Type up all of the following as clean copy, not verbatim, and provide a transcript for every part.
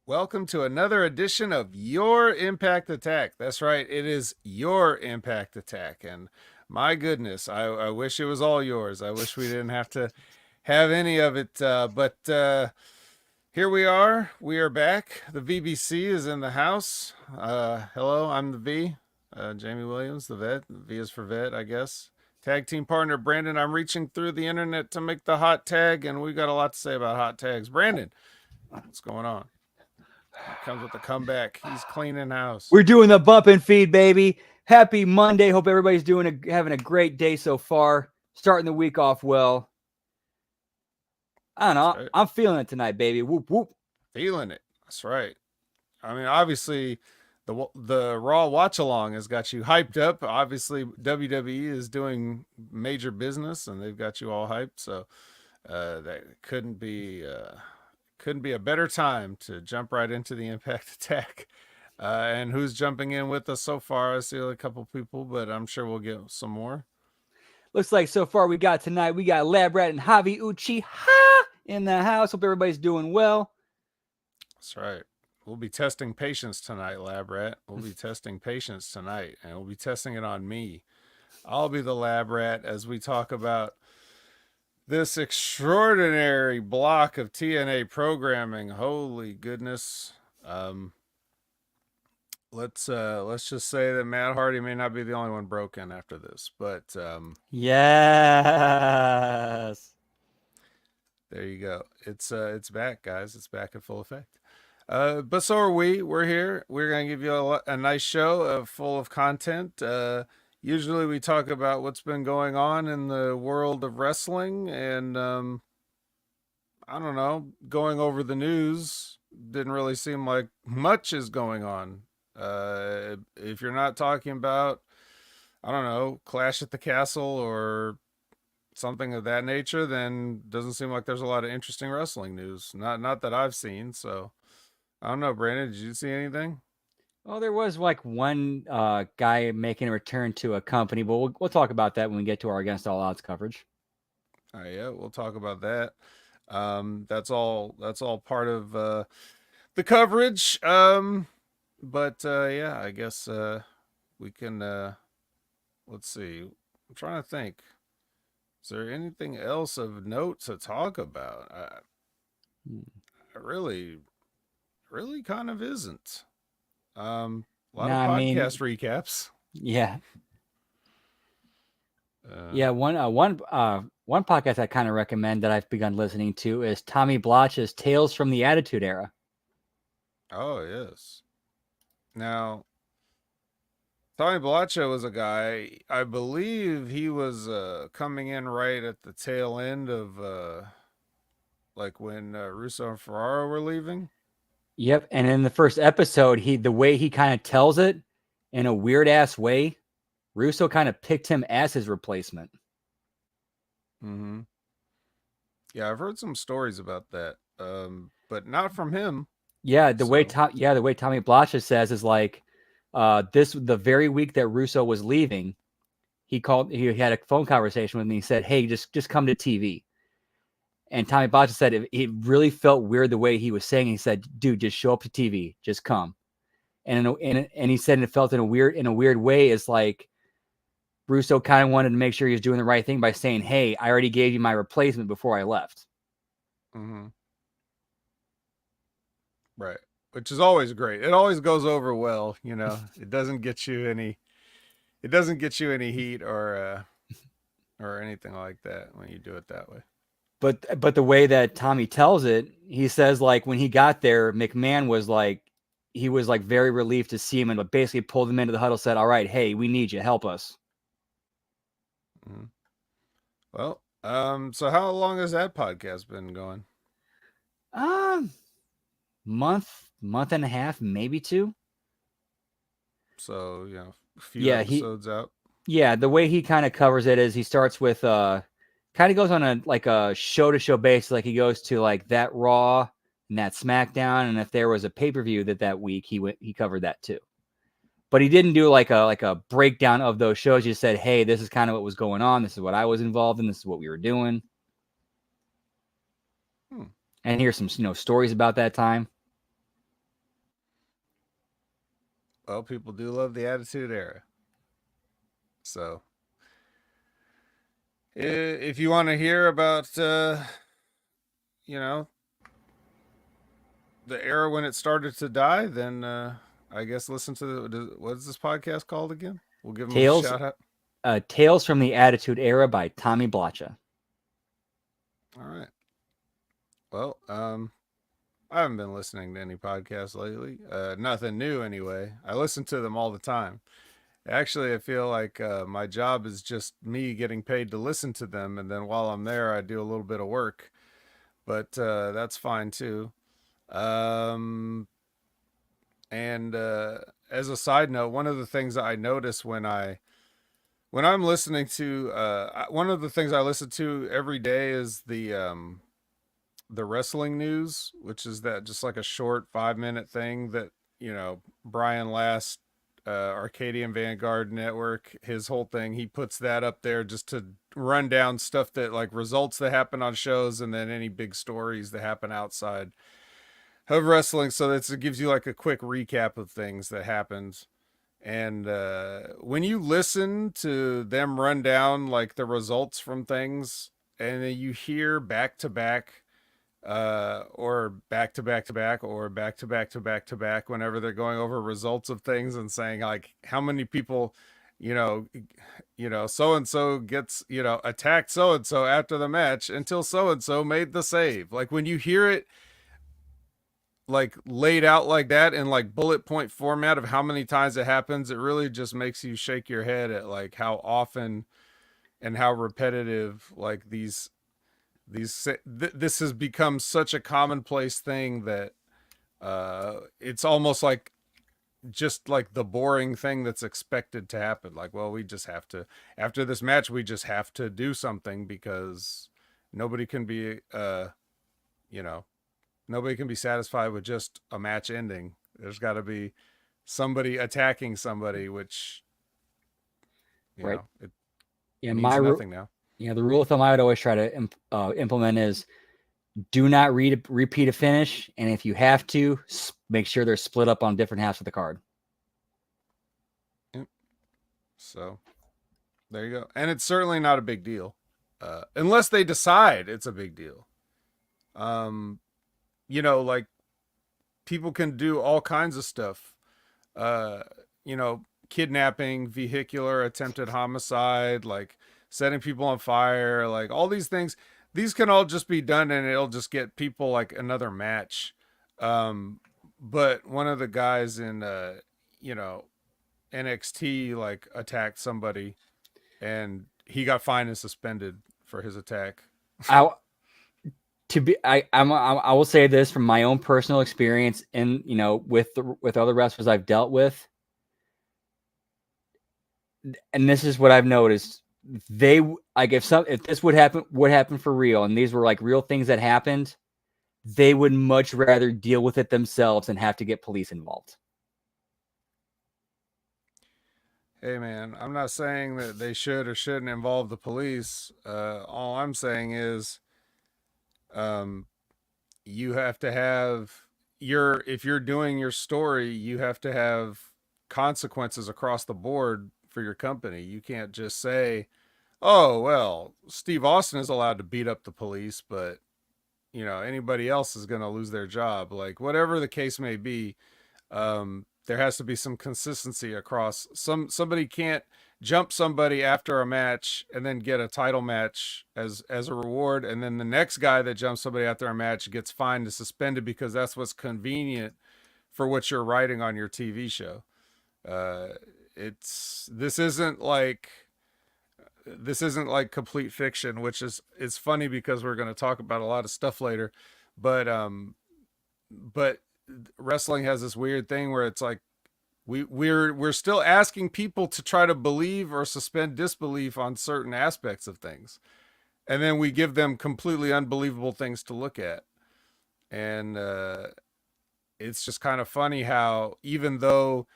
Welcome to another edition of Your Impact Attack. That's right, it is your Impact Attack. And my goodness, I wish it was all yours. I wish we didn't have to have any of it. But here we are. We are back. The VBC is in the house. Hello, I'm the V. Jamie Williams, the vet. V is for vet, I guess. Tag team partner Brandon. I'm reaching through the internet to make the hot tag, and we got a lot to say about hot tags. Brandon, what's going on? Comes with the comeback. He's cleaning house. We're doing the bump and feed, baby. Happy Monday. Hope everybody's having a great day so far. Starting the week off well. I don't know. Right. I'm feeling it tonight, baby. Whoop, whoop. Feeling it. That's right. I mean, obviously, the Raw watch along has got you hyped up. Obviously, WWE is doing major business, and they've got you all hyped. So that couldn't be a better time to jump right into the Impact Attack. And who's jumping in with us so far? I see a couple people, but I'm sure we'll get some more. Looks like so far we got Lab Rat and Javi Uchiha in the house. Hope everybody's doing well. That's right. We'll be testing patience tonight, Lab Rat. We'll be testing patience tonight, and we'll be testing it on me. I'll be the Lab Rat as we talk about this extraordinary block of TNA programming. Holy goodness. Let's just say that Matt Hardy may not be the only one broken after this, but yes. There you go. It's back, guys. It's back in full effect. But so are we. We're here. We're going to give you a nice show full of content. Usually we talk about what's been going on in the world of wrestling, and I don't know, going over the news didn't really seem like much is going on. If you're not talking about, I don't know, Clash at the Castle or something of that nature, then doesn't seem like there's a lot of interesting wrestling news. Not that I've seen. So I don't know, Brandon, did you see anything? Well, there was like one guy making a return to a company, but we'll talk about that when we get to our Against All Odds coverage. Yeah, we'll talk about that. That's all part of the coverage. But yeah, I guess we can. Let's see. I'm trying to think. Is there anything else of note to talk about? I really kind of isn't. A lot of podcast recaps. Yeah. One podcast I kind of recommend that I've begun listening to is Tommy Bloch's Tales from the Attitude Era. Oh, yes. Now, Tommy Blacha was a guy, I believe he was coming in right at the tail end of like when Russo and Ferraro were leaving. Yep, and in the first episode, the way he kind of tells it in a weird ass way, Russo kind of picked him as his replacement. Mm-hmm. Yeah, I've heard some stories about that, but not from him. Yeah, the way Tommy Blacha says is like, the very week that Russo was leaving, he had a phone conversation with me. He said, "Hey, just come to TV." And Tommy Blacha said it really felt weird the way he was saying. He said, "Dude, just show up to TV, just come." And he said it felt in a weird way. It's like Russo kind of wanted to make sure he was doing the right thing by saying, "Hey, I already gave you my replacement before I left." Mm-hmm. Right. Which is always great. It always goes over well, you know. It doesn't get you any heat or anything like that when you do it that way. But the way that Tommy tells it, he says like when he got there, McMahon was like very relieved to see him and basically pulled him into the huddle, said, "All right, hey, we need you, help us." Mm-hmm. Well, so how long has that podcast been going? Month and a half, maybe 2. So, a few episodes out. Yeah, the way he kind of covers it is he starts with kind of goes on a show-to-show basis. Like he goes to like that Raw and that SmackDown, and if there was a pay-per-view that week, he covered that too. But he didn't do like a breakdown of those shows. He just said, "Hey, this is kind of what was going on. This is what I was involved in. This is what we were doing." And here's some stories about that time. Well, people do love the Attitude Era. So, if you want to hear about, you know, the era when it started to die, then I guess listen to what is this podcast called again? We'll give them a Tales, shout out. Tales from the Attitude Era by Tommy Blacha. All right. Well, I haven't been listening to any podcasts lately. Nothing new anyway. I listen to them all the time. Actually, I feel like my job is just me getting paid to listen to them, and then while I'm there, I do a little bit of work. But that's fine too. Um, and as a side note, one of the things that I notice when I'm listening to one of the things I listen to every day is the wrestling news, which is that just like a short 5 minute thing that Brian Last, Arcadian Vanguard Network, his whole thing, he puts that up there just to run down stuff that like results that happen on shows and then any big stories that happen outside of wrestling. So it gives you like a quick recap of things that happened. And when you listen to them run down like the results from things, and then you hear back to back, or back to back to back, or back to back to back to back, whenever they're going over results of things and saying like how many people, you know, so and so gets attacked so and so after the match until so and so made the save. Like when you hear it like laid out like that in like bullet point format of how many times it happens, it really just makes you shake your head at like how often and how repetitive like this has become such a commonplace thing that it's almost like just like the boring thing that's expected to happen. Like, well, we just have to, after this match, we just have to do something because nobody can be you know nobody can be satisfied with just a match ending. There's got to be somebody attacking somebody, which Right. it Yeah, means nothing now. the rule of thumb I would always try to implement is do not repeat a finish, and if you have to, make sure they're split up on different halves of the card. Yep. So there you go. And it's certainly not a big deal, unless they decide it's a big deal. Like people can do all kinds of stuff. Uh, Kidnapping, vehicular attempted homicide, like setting people on fire, like all these things. These can all just be done and it'll just get people like another match. But one of the guys in NXT like attacked somebody and he got fined and suspended for his attack. I will say this from my own personal experience and with other wrestlers I've dealt with, and this is what I've noticed. They like if this would happen for real, and these were like real things that happened, they would much rather deal with it themselves and have to get police involved. Hey man, I'm not saying that they should or shouldn't involve the police. All I'm saying is, you have to have if you're doing your story, you have to have consequences across the board for your company. You can't just say, "Oh well, Steve Austin is allowed to beat up the police, but anybody else is going to lose their job." Like whatever the case may be, there has to be some consistency across. Somebody can't jump somebody after a match and then get a title match as a reward, and then the next guy that jumps somebody after a match gets fined and suspended because that's what's convenient for what you're writing on your TV show. This isn't like complete fiction, which is it's funny because we're going to talk about a lot of stuff later, but wrestling has this weird thing where it's like we're still asking people to try to believe or suspend disbelief on certain aspects of things, and then we give them completely unbelievable things to look at. And it's just kind of funny how even though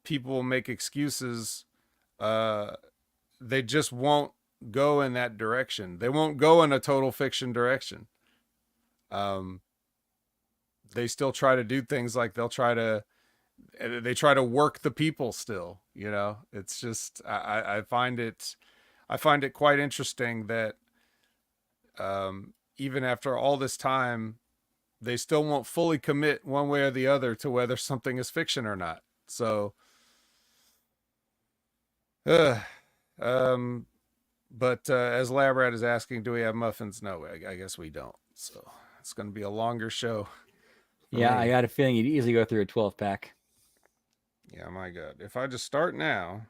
people make excuses, they just won't go in that direction. They won't go in a total fiction direction. They still try to do things like they'll try to they try to work the people still. You know, it's just I find it quite interesting that even after all this time, they still won't fully commit one way or the other to whether something is fiction or not. So, uh, um, but as Labrat is asking, do we have muffins? No, I guess we don't. So it's going to be a longer show for Yeah, I me. got a feeling you'd easily go through a 12 pack. Yeah, my God. If I just start now,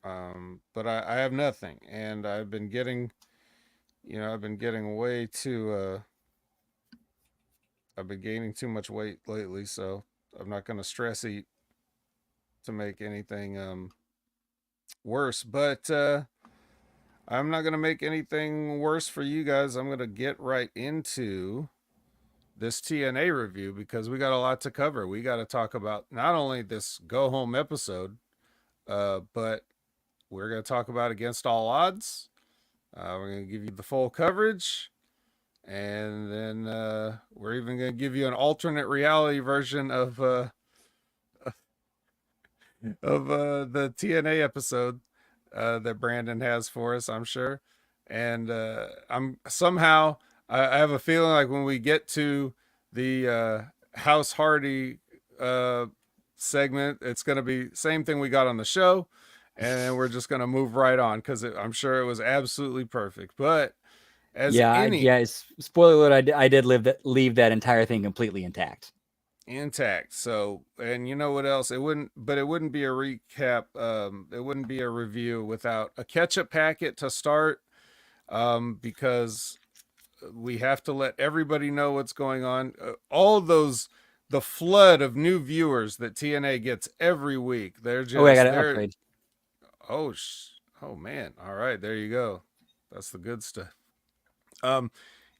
but I have nothing, and I've been getting, I've been getting way too, I've been gaining too much weight lately, so I'm not going to stress eat to make anything worse. But I'm not going to make anything worse for you guys. I'm going to get right into this TNA review because we got a lot to cover. We got to talk about not only this go home episode, but we're going to talk about Against All Odds. We're going to give you the full coverage. And then we're even going to give you an alternate reality version of the TNA episode that Brandon has for us, I'm sure. And I'm somehow I have a feeling like when we get to the House Hardy segment, it's going to be same thing we got on the show, and we're just going to move right on because I'm sure it was absolutely perfect. But as any Spoiler alert, I did leave that entire thing completely intact. Intact. So, and you know what else? It wouldn't be a recap. It wouldn't be a review without a catch-up packet to start. Because we have to let everybody know what's going on. All those, the flood of new viewers that TNA gets every week. They're just, I got an upgrade. Oh, oh man. All right. There you go. That's the good stuff.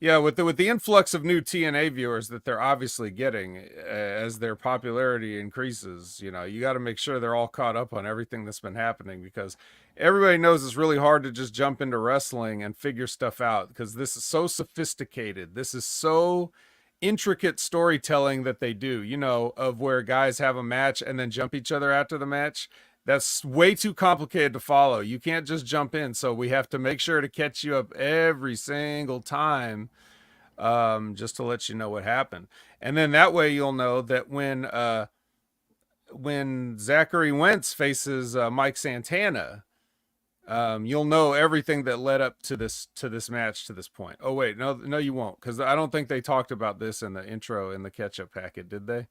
Yeah, with the influx of new TNA viewers that they're obviously getting as their popularity increases, you got to make sure they're all caught up on everything that's been happening because everybody knows it's really hard to just jump into wrestling and figure stuff out because this is so sophisticated. This is so intricate storytelling that they do, of where guys have a match and then jump each other after the match. That's way too complicated to follow. You can't just jump in. So we have to make sure to catch you up every single time, just to let you know what happened. And then that way you'll know that when Zachary Wentz faces Mike Santana, you'll know everything that led up to this match to this point. Oh wait, no, you won't, because I don't think they talked about this in the intro in the catch-up packet, did they?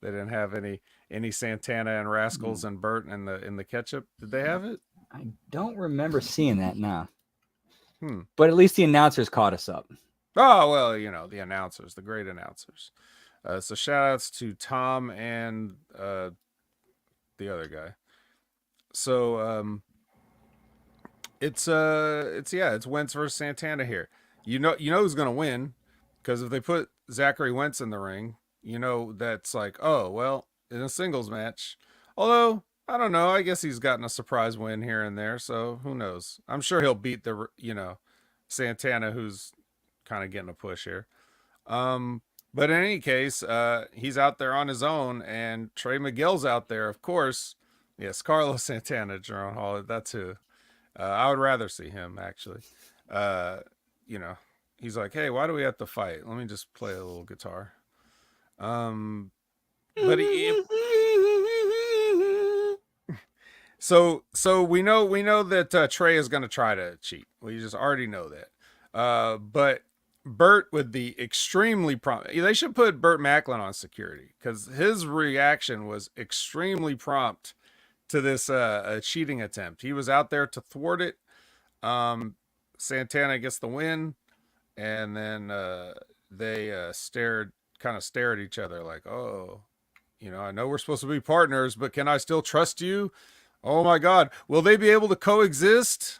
They didn't have any Santana and Rascals and Burt in the ketchup. Did they have it? I don't remember seeing that now. But at least the announcers caught us up. Oh well, the announcers, the great announcers. So shout outs to Tom and the other guy. So it's Wentz versus Santana here. You know who's gonna win because if they put Zachary Wentz in the ring, that's like, oh well, in a singles match. Although I don't know, I guess he's gotten a surprise win here and there, so who knows? I'm sure he'll beat the Santana, who's kind of getting a push here. But in any case, he's out there on his own, and Trey Miguel's out there, of course. Yes, Carlos Santana, Jerome Hall. That's who. I would rather see him actually. He's like, hey, why do we have to fight? Let me just play a little guitar. But so we know that Trey is going to try to cheat. We just already know that. But Burt with the extremely prompt. They should put Burt Macklin on security because his reaction was extremely prompt to this cheating attempt. He was out there to thwart it. Santana gets the win, and then they stare at each other like, oh, I know we're supposed to be partners, but can I still trust you? Oh my God, will they be able to coexist?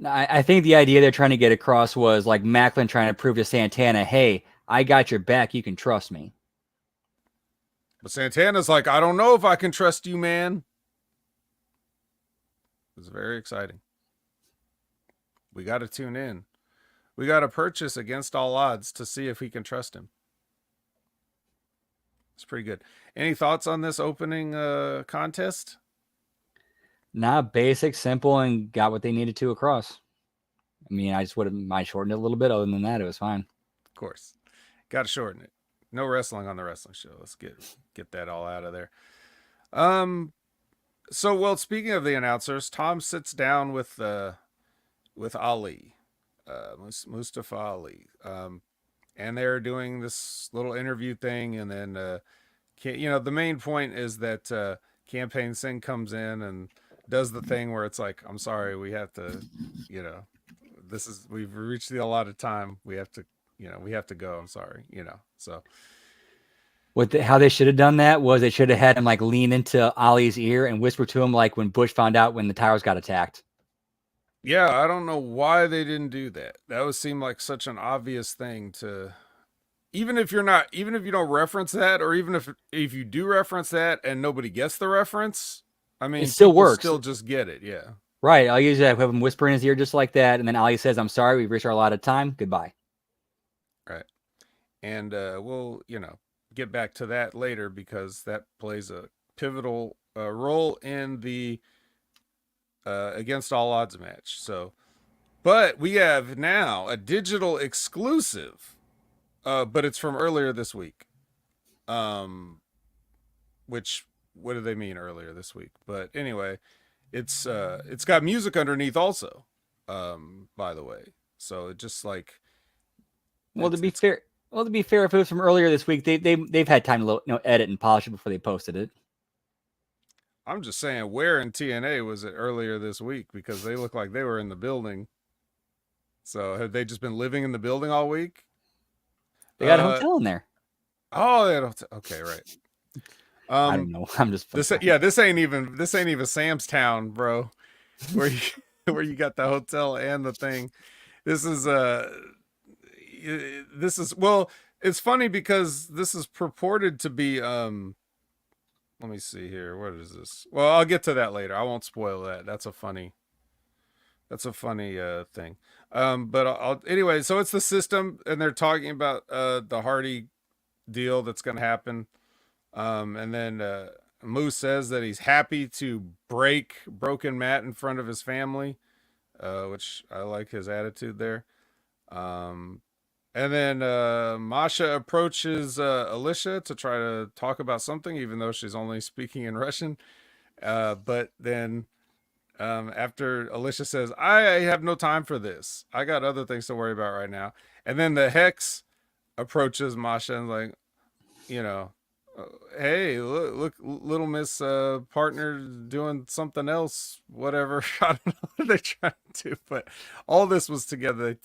I think the idea they're trying to get across was like Macklin trying to prove to Santana, hey, I got your back, you can trust me. But Santana's like, I don't know if I can trust you, man. It's very exciting. We got to tune in. We got to purchase Against All Odds to see if we can trust him. It's pretty good. Any thoughts on this opening contest? Nah, basic, simple, and got what they needed to across. I mean, I just would have might shortened it a little bit. Other than that, it was fine. Of course, got to shorten it. No wrestling on the wrestling show. Let's get that all out of there. Um. So, well, speaking of the announcers, Tom sits down with Ali, Mustafa Ali, and they're doing this little interview thing, and then the main point is that Campaign Singh comes in and does the thing where it's like, I'm sorry, we have to, we've reached the allotted time. We have to, we have to go. I'm sorry, so. How they should have done that was they should have had him like lean into Ollie's ear and whisper to him like when Bush found out when the towers got attacked. Yeah, I don't know why they didn't do that. That would seem like such an obvious thing to, even if you don't reference that, or even if you do reference that and nobody gets the reference, I mean, It still people works. still just get it. Yeah. Right. I'll usually have him whisper in his ear just like that, and then Ali says, "I'm sorry, we've reached our allotted time. Goodbye." Right. And we'll, get back to that later because that plays a pivotal role in the Against All Odds match. So, but we have now a digital exclusive, but it's from earlier this week. Which, what do they mean earlier this week? But anyway, it's got music underneath also. By the way, so it just like. Well, to be fair, if it was from earlier this week, they've had time to edit and polish it before they posted it. I'm just saying, where in TNA was it earlier this week? Because they look like they were in the building. So have they just been living in the building all week? They got a hotel in there. Oh, they don't. Okay, right. I don't know. I'm just this ain't even Sam's Town, bro. Where you got the hotel and the thing. This is well, it's funny because this is purported to be let me see here. What is this? Well, I'll get to that later. I won't spoil that. That's a funny thing. But anyway, so it's the system, and they're talking about the Hardy deal that's going to happen. And then Moose says that he's happy to break Broken Matt in front of his family, which I like his attitude there. And then Masha approaches Alicia to try to talk about something, even though she's only speaking in Russian. But then after Alicia says, I have no time for this. I got other things to worry about right now. And then the Hex approaches Masha and like, hey, look, little Miss partner doing something else, whatever. I don't know what they're trying to do, but all this was together.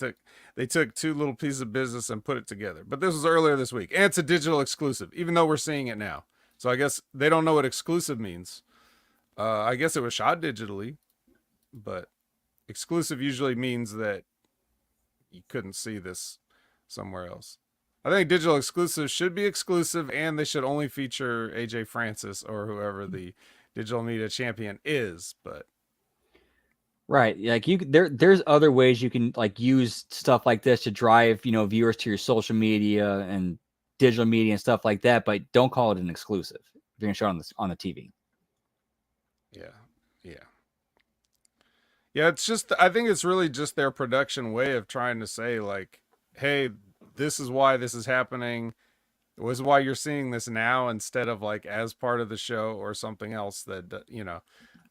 They took two little pieces of business and put it together. But this was earlier this week, and it's a digital exclusive, even though we're seeing it now. So I guess they don't know what exclusive means. I guess it was shot digitally, but exclusive usually means that you couldn't see this somewhere else. I think digital exclusives should be exclusive, and they should only feature AJ Francis or whoever the digital media champion is. But right, like there's other ways you can like use stuff like this to drive viewers to your social media and digital media and stuff like that. But don't call it an exclusive if you're gonna show it on the TV. Yeah. It's just, I think it's really just their production way of trying to say like, hey, this is why this is happening. This is why you're seeing this now instead of like as part of the show or something else that,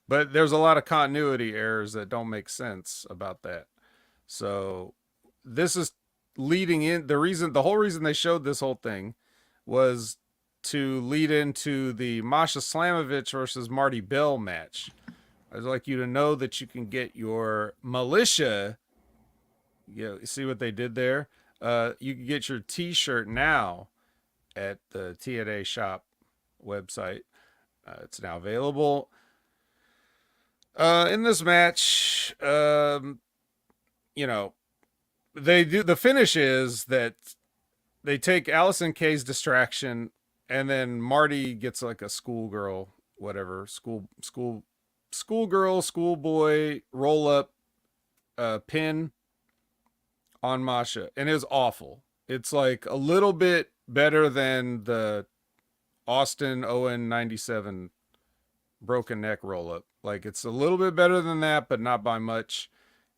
but there's a lot of continuity errors that don't make sense about that. So this is leading in the whole reason they showed this whole thing was to lead into the Masha Slamovich versus Marty Bell match. I'd like you to know that you can get your militia. See what they did there? You can get your t-shirt now at the TNA shop website. It's now available. In this match, the finish is that they take Allison Kay's distraction, and then Marty gets like a schoolgirl, whatever, schoolboy roll up pin on Masha, and it was awful. It's like a little bit better than the Austin Owen 97 broken neck roll up. Like, it's a little bit better than that, but not by much.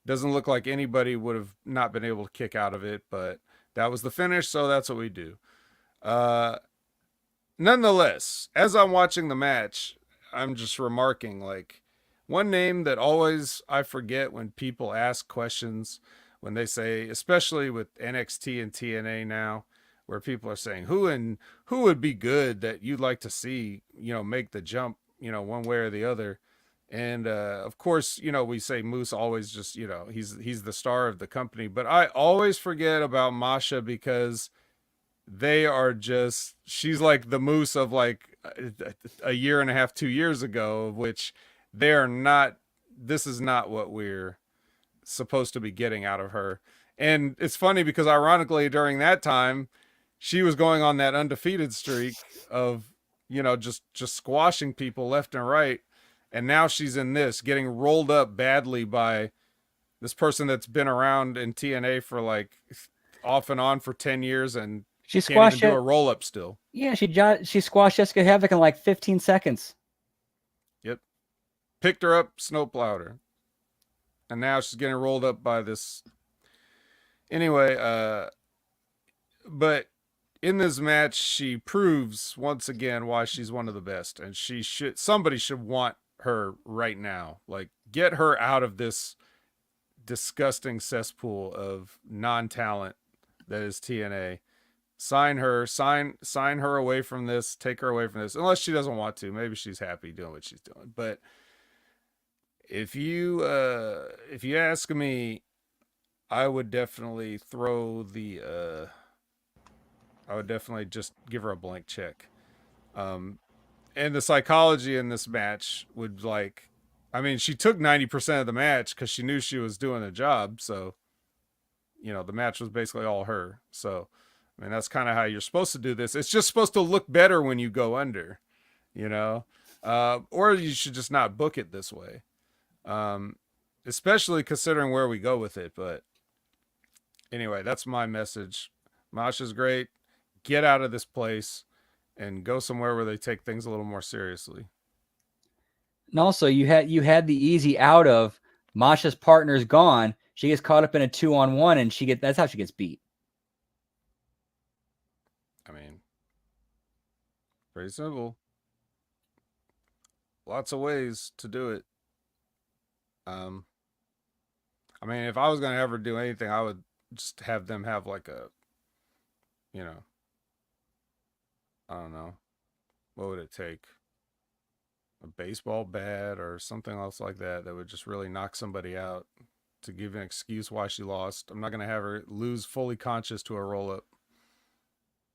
Doesn't look like anybody would have not been able to kick out of it, but that was the finish, so that's what we do. Uh, Nonetheless, as I'm watching the match, I'm just remarking, like, one name that always I forget when people ask questions, when they say, especially with NXT and TNA now, where people are saying who would be good that you'd like to see, make the jump, one way or the other. And of course, we say Moose always just, he's the star of the company, but I always forget about Masha because they are just, she's like the Moose of like a year and a half, 2 years ago, which they're not, this is not what we're supposed to be getting out of her. And it's funny because ironically during that time, she was going on that undefeated streak of, just squashing people left and right. And now she's in this, getting rolled up badly by this person that's been around in TNA for like off and on for 10 years and She can't even squashed do it. a roll up still. Yeah, she squashed Jessica Havoc in like 15 seconds. Yep. Picked her up, snowplowed her. And now she's getting rolled up by this. Anyway, but in this match, she proves once again why she's one of the best. And somebody should want her right now. Like, get her out of this disgusting cesspool of non-talent that is TNA. Sign her away from this, take her away from this, unless she doesn't want to. Maybe she's happy doing what she's doing. But if you ask me, I would definitely I would definitely just give her a blank check. And the psychology in this match would, like, I mean, she took 90% of the match because she knew she was doing the job. So, the match was basically all her. So, I mean, that's kind of how you're supposed to do this. It's just supposed to look better when you go under, or you should just not book it this way. Especially considering where we go with it. But anyway, that's my message. Masha's great. Get out of this place and go somewhere where they take things a little more seriously. And also, you had the easy out of Masha's partner's gone. She gets caught up in a 2-on-1, and that's how she gets beat. I mean, pretty simple. Lots of ways to do it. I mean, if I was gonna ever do anything, I would just have them have like a, I don't know, what would it take? A baseball bat or something else like that would just really knock somebody out to give an excuse why she lost. I'm not gonna have her lose fully conscious to a roll up.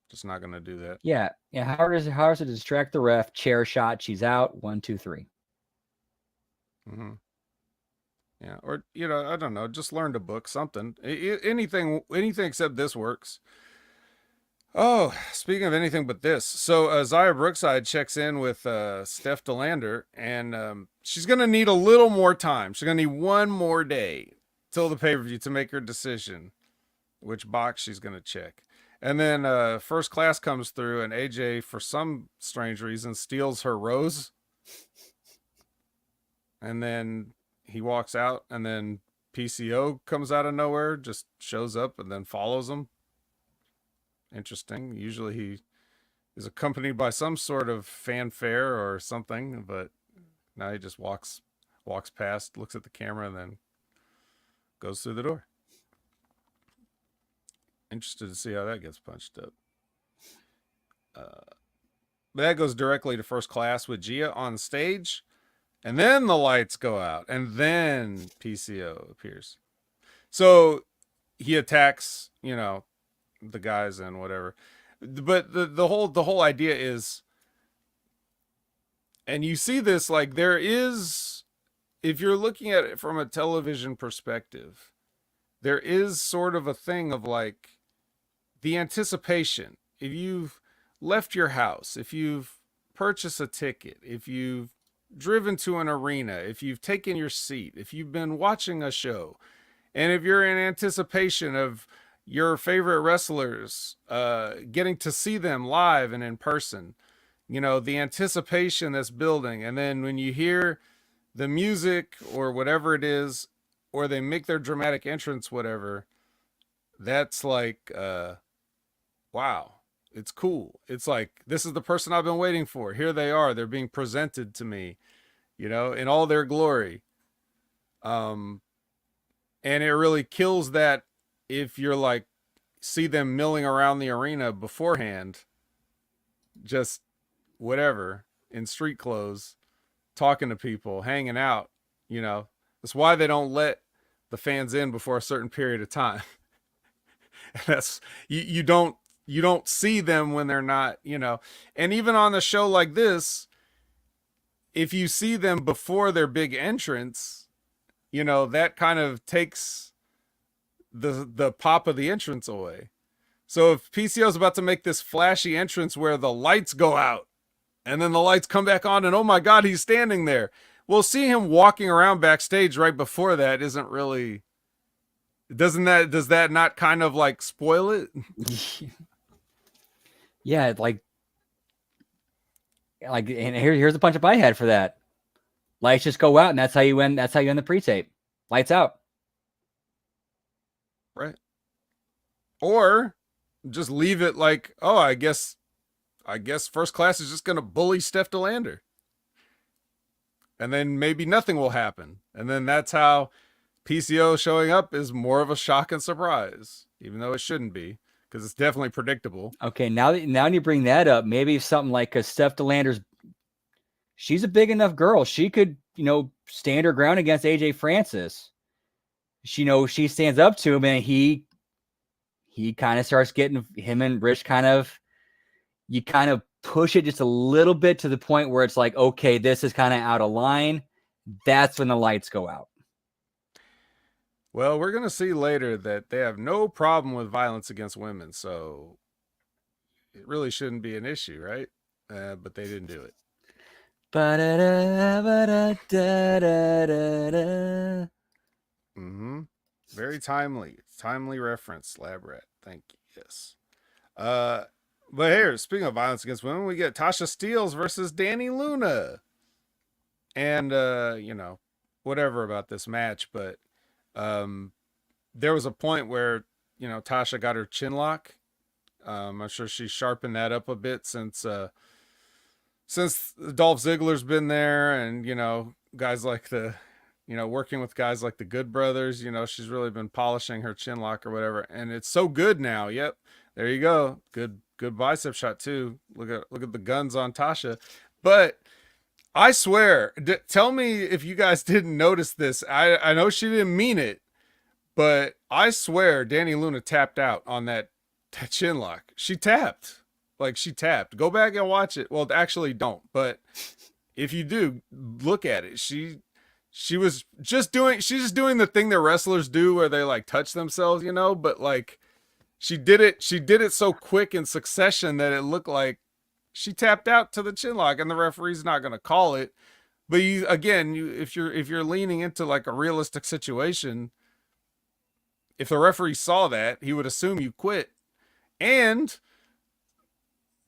Just not gonna do that. Yeah. How hard to distract the ref? Chair shot. She's out. 1, 2, 3. Mm-hmm. Yeah, or I don't know. Just learn to book something. Anything except this works. Oh, speaking of anything but this, so Zaya Brookside checks in with Steph DeLander, and she's gonna need a little more time. She's gonna need one more day till the pay-per-view to make her decision which box she's gonna check. And then First Class comes through, and AJ, for some strange reason, steals her rose. And then he walks out, and then PCO comes out of nowhere, just shows up, and then follows him. Interesting. Usually he is accompanied by some sort of fanfare or something, but now he just walks past, looks at the camera, and then goes through the door. Interested to see how that gets punched up. But that goes directly to First Class with Gia on stage, and then the lights go out, and then PCO appears. So he attacks, the guys and whatever. But the whole idea is, and you see this, like, there is, if you're looking at it from a television perspective, there is sort of a thing of like the anticipation. If you've left your house, if you've purchased a ticket, if you've driven to an arena, if you've taken your seat, if you've been watching a show, and if you're in anticipation of your favorite wrestlers, getting to see them live and in person, you know, the anticipation that's building. And then when you hear the music or whatever it is, or they make their dramatic entrance, whatever, that's like, wow, it's cool. It's like, this is the person I've been waiting for. Here they are. They're being presented to me, you know, in all their glory. Um, and it really kills that if you're like, see them milling around the arena beforehand, just whatever, in street clothes, talking to people, hanging out, you know. That's why they don't let the fans in before a certain period of time. That's you don't see them when they're not, you know. And even on a show like this, if you see them before their big entrance, you know, that kind of takes the pop of the entrance away. So if PCO is about to make this flashy entrance where the lights go out and then the lights come back on and oh my god, he's standing there. Well, see him walking around backstage right before that isn't really, does that not kind of like spoil it? Yeah, and here's a punch up I had for that. Lights just go out, and that's how you end. That's how you end the pre-tape. Lights out. Right. Or just leave it like, oh, I guess First Class is just gonna bully Steph DeLander, and then maybe nothing will happen, and then that's how PCO showing up is more of a shock and surprise, even though it shouldn't be, because it's definitely predictable. Okay, now you bring that up, maybe something like a Steph DeLander's. She's a big enough girl. She could, you know, stand her ground against AJ Francis. She, you know, she stands up to him, and he kind of starts getting him and Rich you kind of push it just a little bit to the point where it's like, okay, this is kind of out of line. That's when the lights go out. Well, we're going to see later that they have no problem with violence against women, so it really shouldn't be an issue, right? But they didn't do it. Mm-hmm. Very timely reference, Lab Rat. Thank you. Yes. But here, speaking of violence against women, we get Tasha Steelz versus Dani Luna, and you know, whatever about this match, but there was a point where, you know, Tasha got her chin lock. I'm sure she sharpened that up a bit since Dolph Ziggler's been there, and you know, guys like working with guys like the Good Brothers, you know, she's really been polishing her chin lock or whatever, and it's so good now. Yep, there you go. Good bicep shot too. Look at the guns on Tasha, but I swear, tell me if you guys didn't notice this. I know she didn't mean it, but I swear Dani Luna tapped out on that chin lock. She tapped. Like, she tapped. Go back and watch it. Well, actually don't. But if you do, look at it. She's just doing the thing that wrestlers do where they like touch themselves, you know, but like she did it so quick in succession that it looked like she tapped out to the chin lock, and the referee's not going to call it. But if you're leaning into like a realistic situation, if the referee saw that, he would assume you quit. And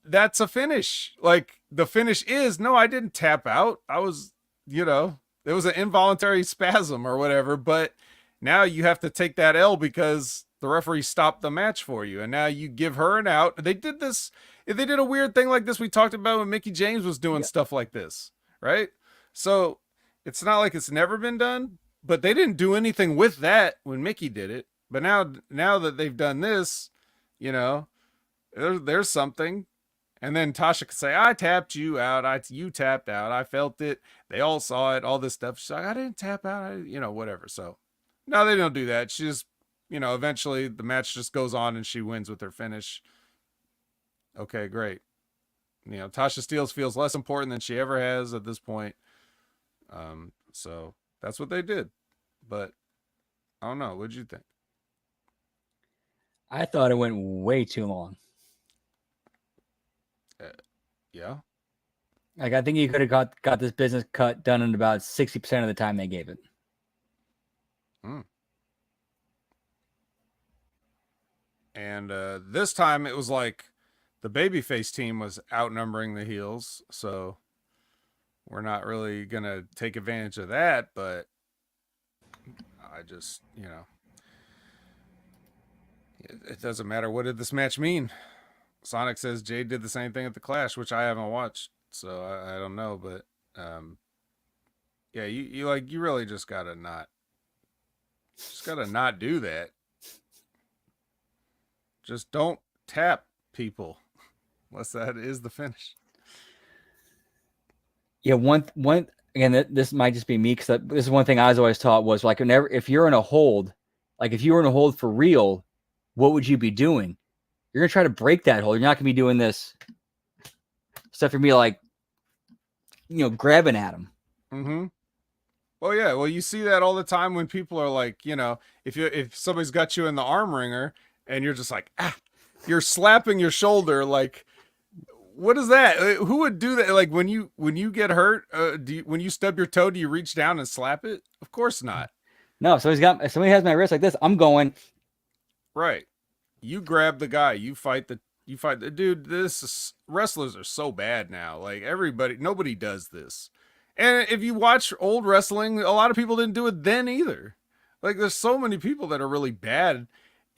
that's a finish. Like, the finish is, no, I didn't tap out. I was, you know, there was an involuntary spasm or whatever, but now you have to take that L because the referee stopped the match for you. And now you give her an out. They did a weird thing like this we talked about when Mickie James was doing stuff like this, right? So it's not like it's never been done, but they didn't do anything with that when Mickie did it. But now that they've done this, you know, there's something. And then Tasha could say, I tapped you out. You tapped out. I felt it. They all saw it, all this stuff. She's like, I didn't tap out. Whatever. So no, they don't do that. She just, you know, eventually the match just goes on and she wins with her finish. Okay, great. You know, Tasha Steelz feels less important than she ever has at this point. So that's what they did. But I don't know. What'd you think? I thought it went way too long. Yeah. Like, I think you could have got this business cut done in about 60% of the time they gave it. And this time it was like the babyface team was outnumbering the heels, so we're not really gonna take advantage of that. But I just, it doesn't matter. What did this match mean? Sonic says Jade did the same thing at the Clash, which I haven't watched, so I don't know. But yeah, you really just gotta not do that. Just don't tap people unless that is the finish. Yeah, one again, this might just be me because this is one thing I was always taught was like whenever if you're in a hold, like if you were in a hold for real, what would you be doing? You're gonna try to break that hold. You're not gonna be doing this stuff. You're gonna be like, grabbing at them. Mm-hmm. Well, yeah. Well, you see that all the time when people are like, if somebody's got you in the arm wringer and you're just like, you're slapping your shoulder like. What is that? Who would do that? Like when you get hurt, when you stub your toe, do you reach down and slap it? Of course not. No, somebody has my wrist like this. I'm going. Right. You grab the guy. You fight the dude. Wrestlers are so bad now. Like nobody does this. And if you watch old wrestling, a lot of people didn't do it then either. Like there's so many people that are really bad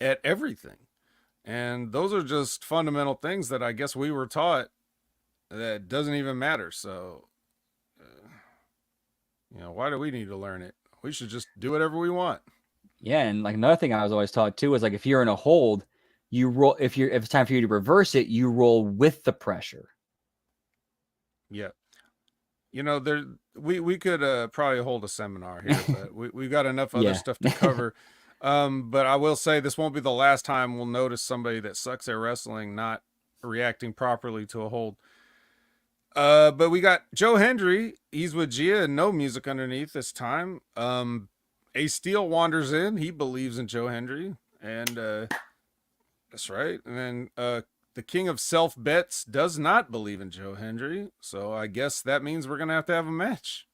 at everything. And those are just fundamental things that I guess we were taught that doesn't even matter. So, why do we need to learn it? We should just do whatever we want. Yeah, and like another thing I was always taught too is like if you're in a hold, you roll. If it's time for you to reverse it, you roll with the pressure. Yeah, we could probably hold a seminar here, but we've got enough other stuff to cover. But I will say this won't be the last time we'll notice somebody that sucks at wrestling not reacting properly to a hold. But we got Joe Hendry. He's with Gia and no music underneath this time. Ace Steel wanders in. He believes in Joe Hendry. And that's right. And then the King of Self Bets does not believe in Joe Hendry. So I guess that means we're going to have a match.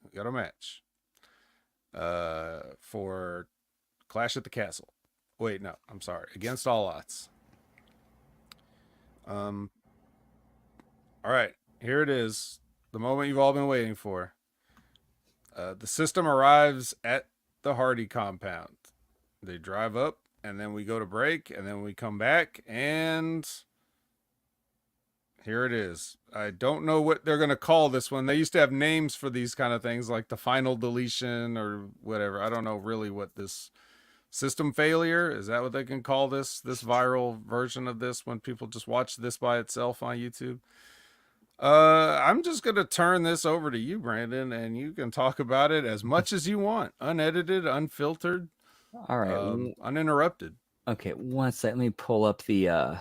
We got a match. For Clash at the Castle. Wait, no, I'm sorry. Against All Odds. All right, here it is. The moment you've all been waiting for. The system arrives at the Hardy compound. They drive up, and then we go to break, and then we come back, and here it is. I don't know what they're going to call this one. They used to have names for these kind of things like the final deletion or whatever. I don't know really what this system failure, is that what they can call this viral version of this when people just watch this by itself on YouTube? I'm just going to turn this over to you, Brandon, and you can talk about it as much as you want. Unedited, unfiltered. All right. Uninterrupted. Okay, one second. Let me pull up the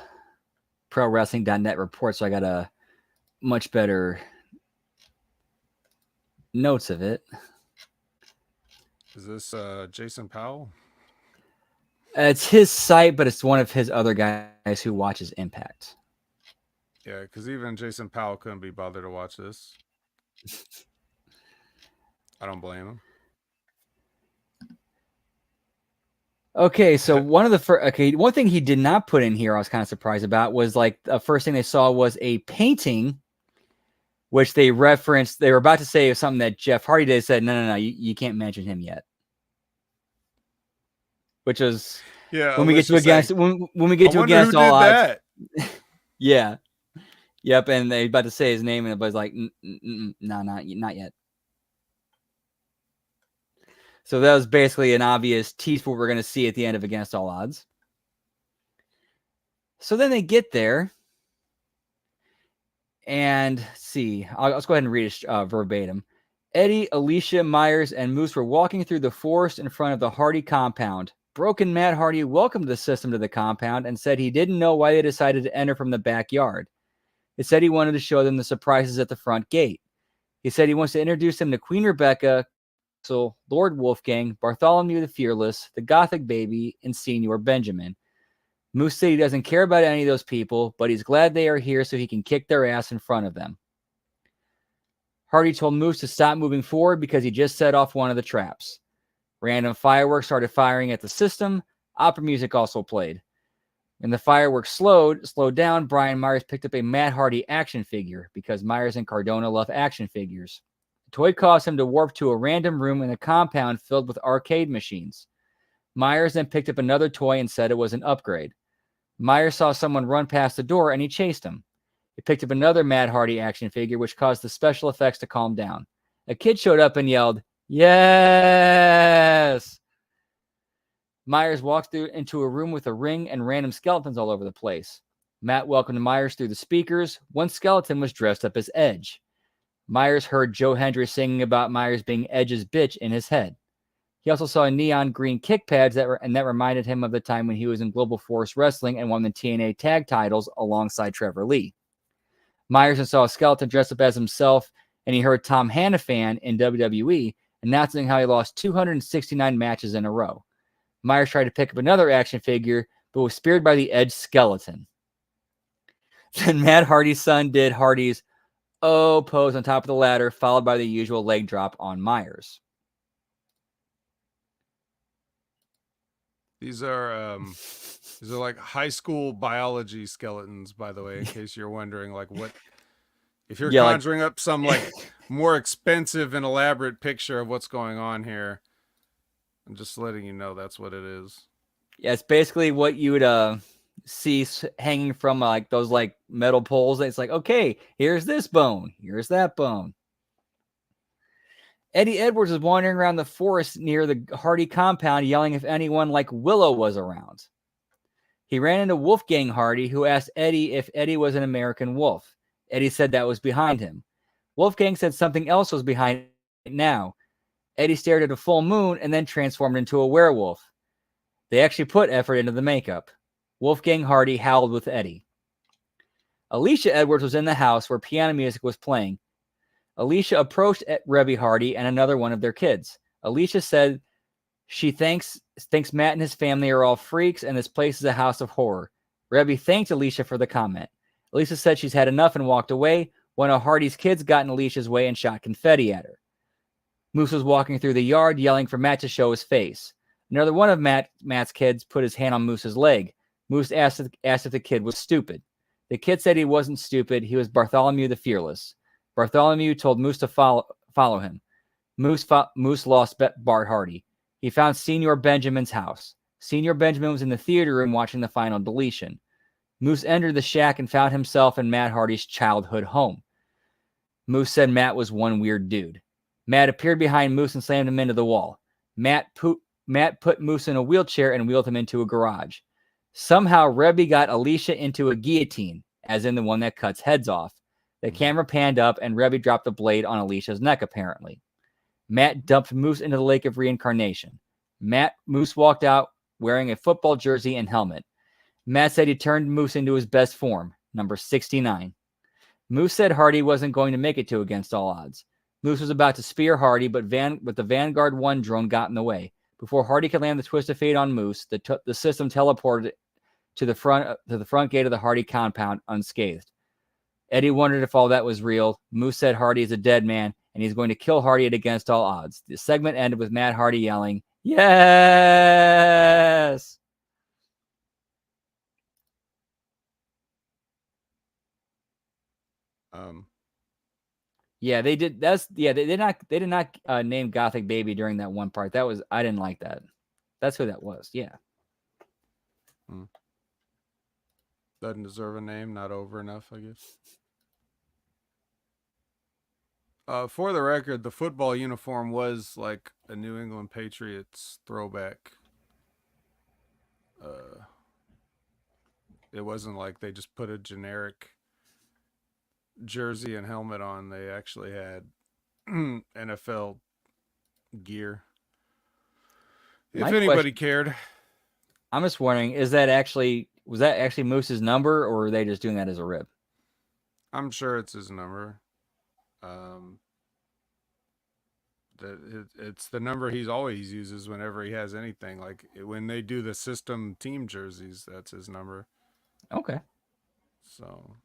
ProWrestling.net report so I got a much better notes of it. Is this Jason Powell? It's his site, but it's one of his other guys who watches Impact. Yeah, because even Jason Powell couldn't be bothered to watch this. I don't blame him. Okay, so one thing he did not put in here I was kind of surprised about was like the first thing they saw was a painting, which they referenced. They were about to say something that Jeff Hardy did. Said, no, you can't mention him yet. Which was when we get to Against All Odds. Yeah. Yep, and they about to say his name, and everybody's like, no, not yet. So that was basically an obvious tease for what we're going to see at the end of Against All Odds. So then they get there, and see, let's go ahead and read it verbatim. Eddie, Alicia, Myers, and Moose were walking through the forest in front of the Hardy compound. Broken Matt Hardy welcomed the system to the compound and said he didn't know why they decided to enter from the backyard. He said he wanted to show them the surprises at the front gate. He said he wants to introduce them to Queen Rebecca, Lord Wolfgang, Bartholomew the Fearless, the Gothic Baby, and Senior Benjamin. Moose said he doesn't care about any of those people, but he's glad they are here so he can kick their ass in front of them. Hardy told Moose to stop moving forward because he just set off one of the traps. Random fireworks started firing at the system. Opera music also played. When the fireworks slowed down, Brian Myers picked up a Matt Hardy action figure because Myers and Cardona love action figures. The toy caused him to warp to a random room in a compound filled with arcade machines. Myers then picked up another toy and said it was an upgrade. Myers saw someone run past the door and he chased him. He picked up another Matt Hardy action figure, which caused the special effects to calm down. A kid showed up and yelled, "Yes!" Myers walked into a room with a ring and random skeletons all over the place. Matt welcomed Myers through the speakers. One skeleton was dressed up as Edge. Myers heard Joe Hendry singing about Myers being Edge's bitch in his head. He also saw neon green kick pads that reminded him of the time when he was in Global Force Wrestling and won the TNA tag titles alongside Trevor Lee. Myers then saw a skeleton dressed up as himself, and he heard Tom Hannafan in WWE announcing how he lost 269 matches in a row. Myers tried to pick up another action figure, but was speared by the Edge skeleton. Then Matt Hardy's son did Hardy's O pose on top of the ladder, followed by the usual leg drop on Myers. These are like high school biology skeletons, by the way, in case you're wondering, like what if you're conjuring up some like more expensive and elaborate picture of what's going on here. I'm just letting you know that's what it is. Yeah, it's basically what you would see hanging from like those like metal poles. It's like, okay, here's this bone, here's that bone. Eddie Edwards was wandering around the forest near the Hardy compound, yelling if anyone like Willow was around. He ran into Wolfgang Hardy, who asked Eddie if Eddie was an American wolf. Eddie said that was behind him. Wolfgang said something else was behind it now. Eddie stared at a full moon and then transformed into a werewolf. They actually put effort into the makeup. Wolfgang Hardy howled with Eddie. Alicia Edwards was in the house where piano music was playing. Alicia approached Rebby Hardy and another one of their kids. Alicia said she thinks Matt and his family are all freaks and this place is a house of horror. Rebby thanked Alicia for the comment. Alicia said she's had enough and walked away. One of Hardy's kids got in Alicia's way and shot confetti at her. Moose was walking through the yard yelling for Matt to show his face. Another one of Matt's kids put his hand on Moose's leg. Moose asked if the kid was stupid. The kid said he wasn't stupid. He was Bartholomew the Fearless. Bartholomew told Moose to follow him. Moose lost Bart Hardy. He found Senior Benjamin's house. Senior Benjamin was in the theater room watching the final deletion. Moose entered the shack and found himself in Matt Hardy's childhood home. Moose said Matt was one weird dude. Matt appeared behind Moose and slammed him into the wall. Matt put Moose in a wheelchair and wheeled him into a garage. Somehow, Rebby got Alicia into a guillotine, as in the one that cuts heads off. The camera panned up, and Rebby dropped a blade on Alicia's neck, apparently. Matt dumped Moose into the lake of reincarnation. Moose walked out wearing a football jersey and helmet. Matt said he turned Moose into his best form, number 69. Moose said Hardy wasn't going to make it to Against All Odds. Moose was about to spear Hardy, but the Vanguard 1 drone got in the way. Before Hardy could land the twist of fate on Moose, the system teleported to the front gate of the Hardy compound unscathed. Eddie wondered if all that was real. Moose said Hardy is a dead man, and he's going to kill Hardy at Against All Odds. The segment ended with Matt Hardy yelling, "Yes!" Yeah, they did. They did not name Gothic Baby during that one part. I didn't like that. That's who that was. Yeah. Doesn't deserve a name. Not over enough, I guess. For the record, the football uniform was like a New England Patriots throwback. It wasn't like they just put a generic jersey and helmet on. They actually had NFL gear. If anybody cared. I'm just wondering, was that actually Moose's number, or were they just doing that as a rib? I'm sure it's his number. It's the number he's always uses whenever he has anything. Like when they do the system team jerseys, that's his number. Okay. So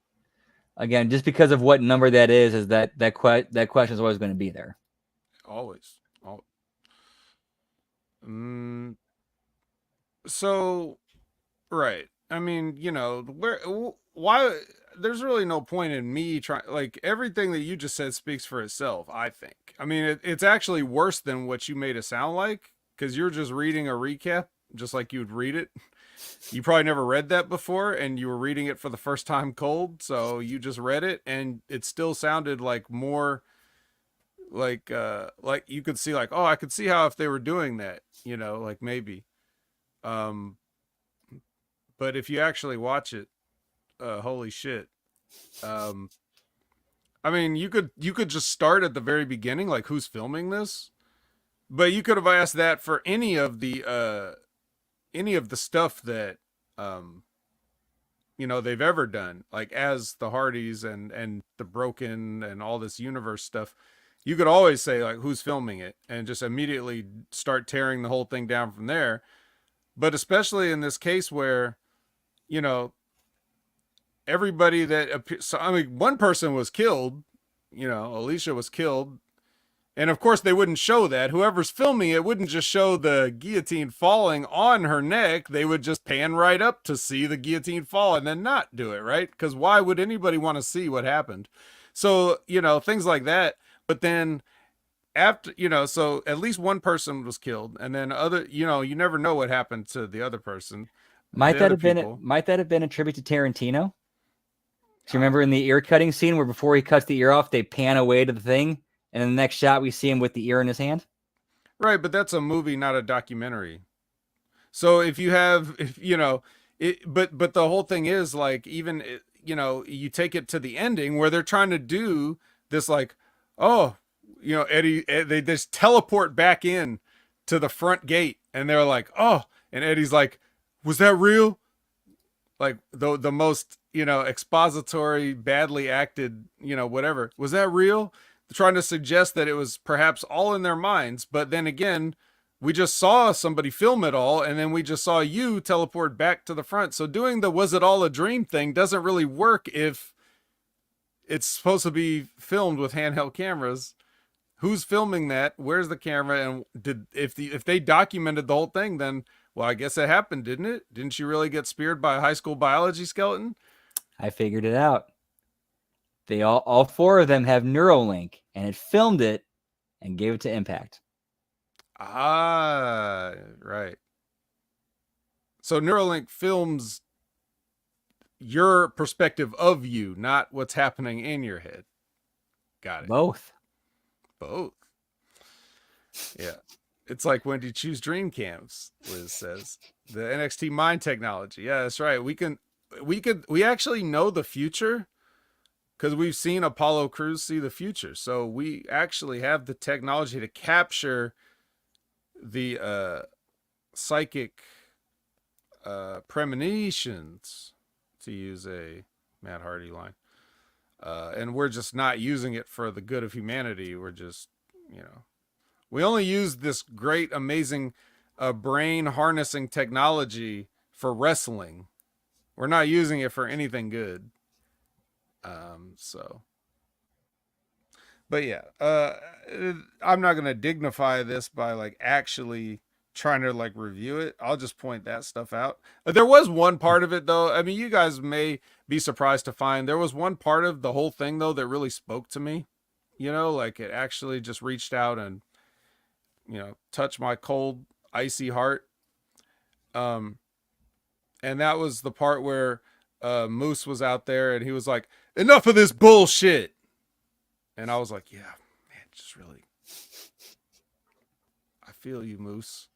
again, just because of what number that is that question is always going to be there. Always. So, right. I mean, why? There's really no point in me trying. Like everything that you just said speaks for itself. I think. I mean, it's actually worse than what you made it sound like because you're just reading a recap, just like you'd read it. You probably never read that before, and you were reading it for the first time cold. So you just read it, and it still sounded like more like you could see like, oh, I could see how if they were doing that, like maybe. Um, but if you actually watch it, holy shit. Um, I mean, you could just start at the very beginning, like who's filming this, but you could have asked that for any of the stuff that um they've ever done, like as the Hardys and the Broken and all this universe stuff. You could always say like who's filming it and just immediately start tearing the whole thing down from there. But especially in this case where you know everybody so I mean, one person was killed, Alicia was killed. And of course, they wouldn't show that. Whoever's filming it wouldn't just show the guillotine falling on her neck. They would just pan right up to see the guillotine fall and then not do it, right? Because why would anybody want to see what happened? So, things like that. But then after, so at least one person was killed. And then you never know what happened to the other person, Might the that other have been people. might that have been a tribute to Tarantino? Do you remember in the ear cutting scene where before he cuts the ear off, they pan away to the thing, and in the next shot we see him with the ear in his hand? Right. But that's a movie, not a documentary. So if you have, if it, but the whole thing is like, even you take it to the ending where they're trying to do this, like, oh, they just teleport back in to the front gate, and they're like, oh, and Eddie's like, was that real? Like the most expository, badly acted, whatever, was that real? Trying to suggest that it was perhaps all in their minds, but then again, we just saw somebody film it all, and then we just saw you teleport back to the front. So doing the was it all a dream thing doesn't really work if it's supposed to be filmed with handheld cameras. Who's filming that? Where's the camera? And if they documented the whole thing, then well, I guess it happened, didn't it? Didn't she really get speared by a high school biology skeleton? I figured it out. They all four of them have Neuralink, and it filmed it and gave it to Impact. Ah, right. So Neuralink films your perspective of you, not what's happening in your head. Got it. Both. Yeah. It's like, when do you choose dream cams? Liz says the NXT mind technology. Yeah, that's right. We actually know the future because we've seen Apollo Crews see the future. So we actually have the technology to capture the psychic premonitions, to use a Matt Hardy line. And we're just not using it for the good of humanity. We're just, we only use this great, amazing brain harnessing technology for wrestling. We're not using it for anything good. But yeah, I'm not going to dignify this by like actually trying to like review it. I'll just point that stuff out. There was one part of it though. I mean, you guys may be surprised to find there was one part of the whole thing though that really spoke to me. Like it actually just reached out and touched my cold, icy heart. And that was the part where Moose was out there and he was like, "Enough of this bullshit." And I was like, "Yeah, man, just really, I feel you, Moose.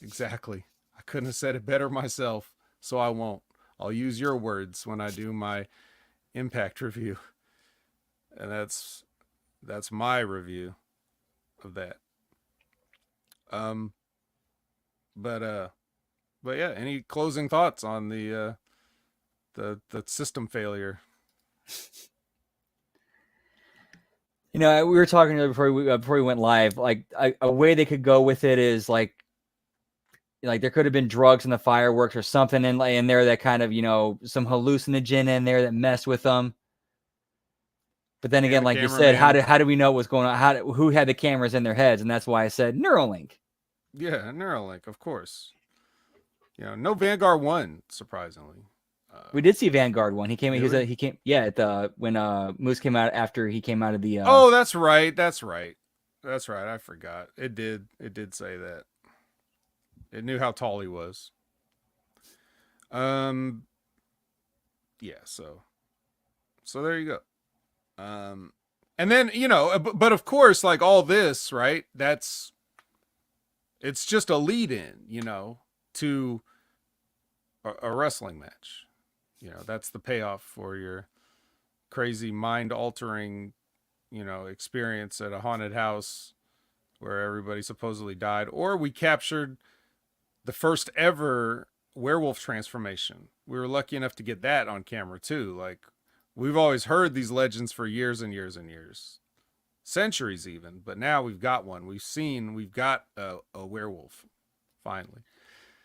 Exactly. I couldn't have said it better myself, so I won't. I'll use your words when I do my Impact review." And that's my review of that. But yeah, any closing thoughts on the system failure? We were talking before we went live. Like a way they could go with it is like there could have been drugs in the fireworks or something in there that kind of some hallucinogen in there that messed with them. But then again, like you said, how do we know what's going on? Who had the cameras in their heads? And that's why I said Neuralink. Yeah, Neuralink, of course. No Vanguard 1, surprisingly. We did see Vanguard one. He came. Did He came. Yeah, at the when Moose came out after he came out of the. Oh, that's right. That's right. That's right. I forgot. It did. It did say that. It knew how tall he was. Um. Yeah. So there you go. And then but of course, like all this, right? It's just a lead in, to a wrestling match. That's the payoff for your crazy mind altering, experience at a haunted house where everybody supposedly died. Or we captured the first ever werewolf transformation. We were lucky enough to get that on camera too. Like, we've always heard these legends for years and years and years, centuries even, but now we've got one. We've got a werewolf finally.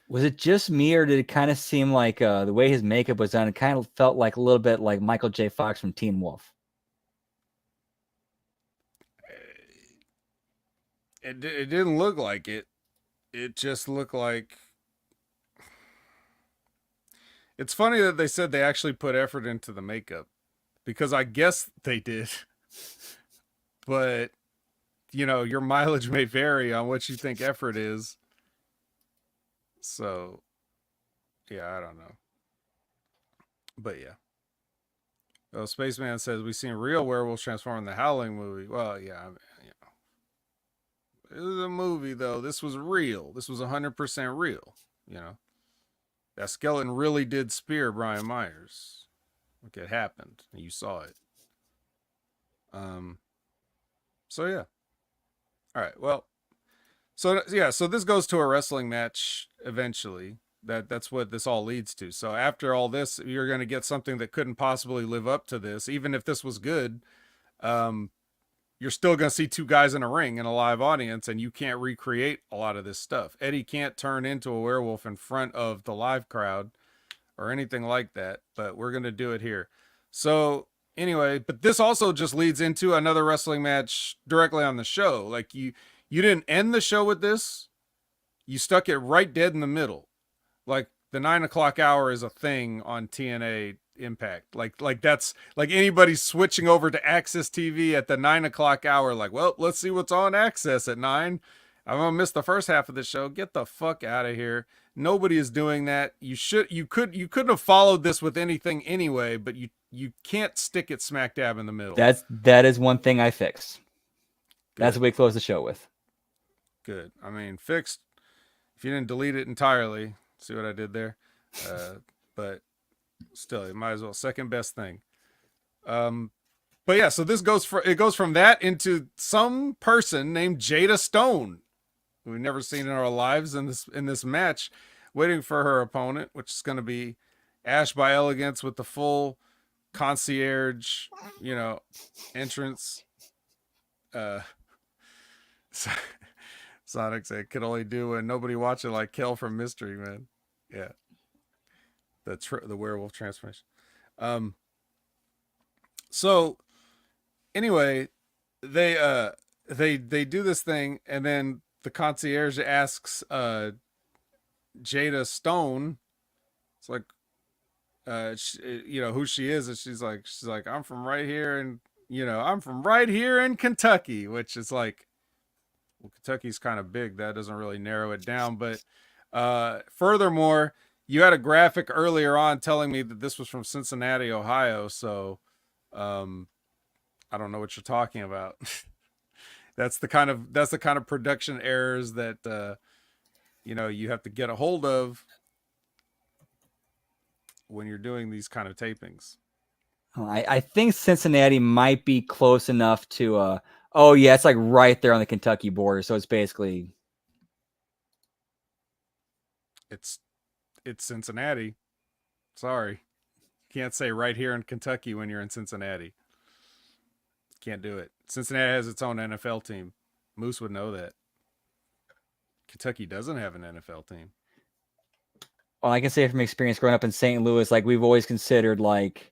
Was it just me, or did it kind of seem like the way his makeup was done? It kind of felt like a little bit like Michael J. Fox from Teen Wolf. It didn't look like it. It just looked like. It's funny that they said they actually put effort into the makeup, because I guess they did. But, your mileage may vary on what you think effort is. So, yeah, I don't know. But yeah. Oh, Spaceman says we've seen real werewolves transform in the Howling movie. Well, yeah, it was a movie though. This was real. This was 100% real. That skeleton really did spear Brian Myers. Like, it happened, and you saw it. So yeah. All right. Well. So yeah. So this goes to a wrestling match eventually. That's what this all leads to. So after all this, you're going to get something that couldn't possibly live up to this. Even if this was good, you're still going to see two guys in a ring in a live audience, and you can't recreate a lot of this stuff. Eddie can't turn into a werewolf in front of the live crowd or anything like that, but we're going to do it here. So anyway, but this also just leads into another wrestling match directly on the show. Like, you didn't end the show with this. You stuck it right dead in the middle. Like, the 9 o'clock hour is a thing on TNA Impact. Like that's like anybody switching over to Access TV at the 9 o'clock hour. Like, well, let's see what's on Access at 9. I'm gonna miss the first half of the show. Get the fuck out of here. Nobody is doing that. You couldn't have followed this with anything anyway, but you can't stick it smack dab in the middle. That is one thing I fixed. Good. That's what we close the show with. Good. I mean, fixed. If you didn't delete it entirely, see what I did there? But still, it might as well. Second best thing. But yeah, so it goes from that into some person named Jada Stone, who we've never seen in our lives, in this match, waiting for her opponent, which is going to be Ash by Elegance with the full concierge, entrance. Sonic said could only do when nobody watching, like Kel from Mystery Man. Yeah. The werewolf transformation. So anyway, they do this thing, and then the concierge asks Jada Stone, it's like, who she is, and she's like, I'm from right here, and I'm from right here in Kentucky, which is like, well, Kentucky's kind of big. That doesn't really narrow it down, but furthermore, you had a graphic earlier on telling me that this was from Cincinnati, Ohio. So, I don't know what you're talking about. That's the kind of production errors that, you have to get a hold of when you're doing these kind of tapings. I think Cincinnati might be close enough to, oh yeah, it's like right there on the Kentucky border. So it's basically, it's Cincinnati. Sorry. Can't say right here in Kentucky when you're in Cincinnati. Can't do it. Cincinnati has its own NFL team. Moose would know that. Kentucky doesn't have an NFL team. Well, I can say from experience growing up in St. Louis, like we've always considered like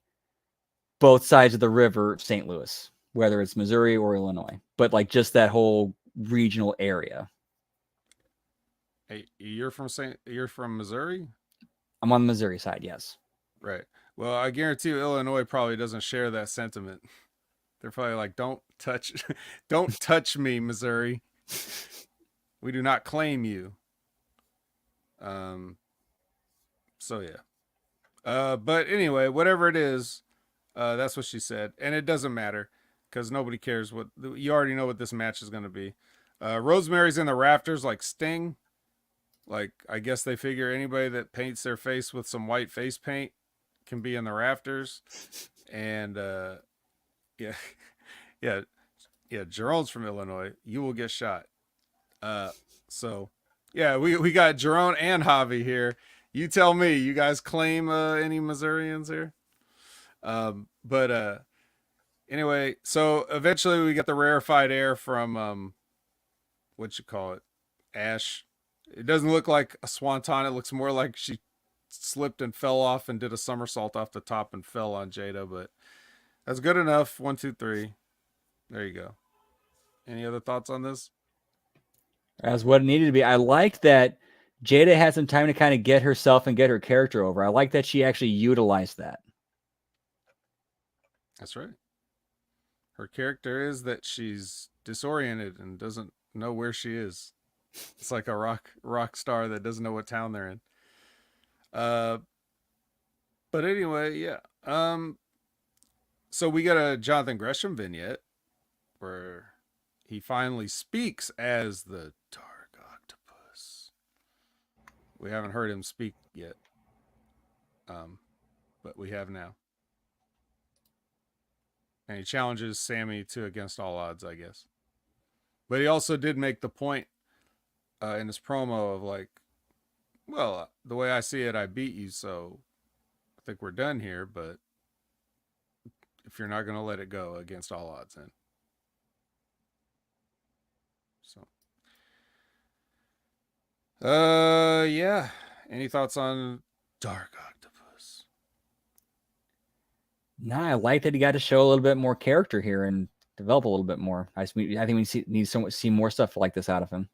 both sides of the river St. Louis, whether it's Missouri or Illinois, but like just that whole regional area. Hey, you're from Missouri? I'm on the Missouri side, yes. Right. Well, I guarantee you, Illinois probably doesn't share that sentiment. They're probably like, "Don't touch, don't touch me, Missouri. We do not claim you." Um. So yeah. But anyway, whatever it is, that's what she said, and it doesn't matter because nobody cares what you already know what this match is going to be. Rosemary's in the rafters like Sting. Like I guess they figure anybody that paints their face with some white face paint can be in the rafters, and yeah, yeah, yeah. Jerome's from Illinois. You will get shot. Uh, so yeah, we got Jerome and Javi here. You tell me. You guys claim any Missourians here? But anyway, so eventually we get the rarefied air from what you call it, Ash. It doesn't look like a swanton. It looks more like she slipped and fell off and did a somersault off the top and fell on Jada. But that's good enough. 1, 2, 3. There you go. Any other thoughts on this? As what it needed to be. I like that Jada had some time to kind of get herself and get her character over. I like that she actually utilized that. That's right. Her character is that she's disoriented and doesn't know where she is. It's like a rock star that doesn't know what town they're in. Uh, but anyway, yeah. So we got a Jonathan Gresham vignette where he finally speaks as the Dark Octopus. We haven't heard him speak yet, but we have now. And he challenges Sammy to Against All Odds, I guess. But he also did make the point in his promo of like, well, the way I see it, I beat you, so I think we're done here. But if you're not going to let it go, Against All Odds, then. So, yeah. Any thoughts on Dark Octopus? No, I like that he got to show a little bit more character here and develop a little bit more. I think we need to see more stuff like this out of him.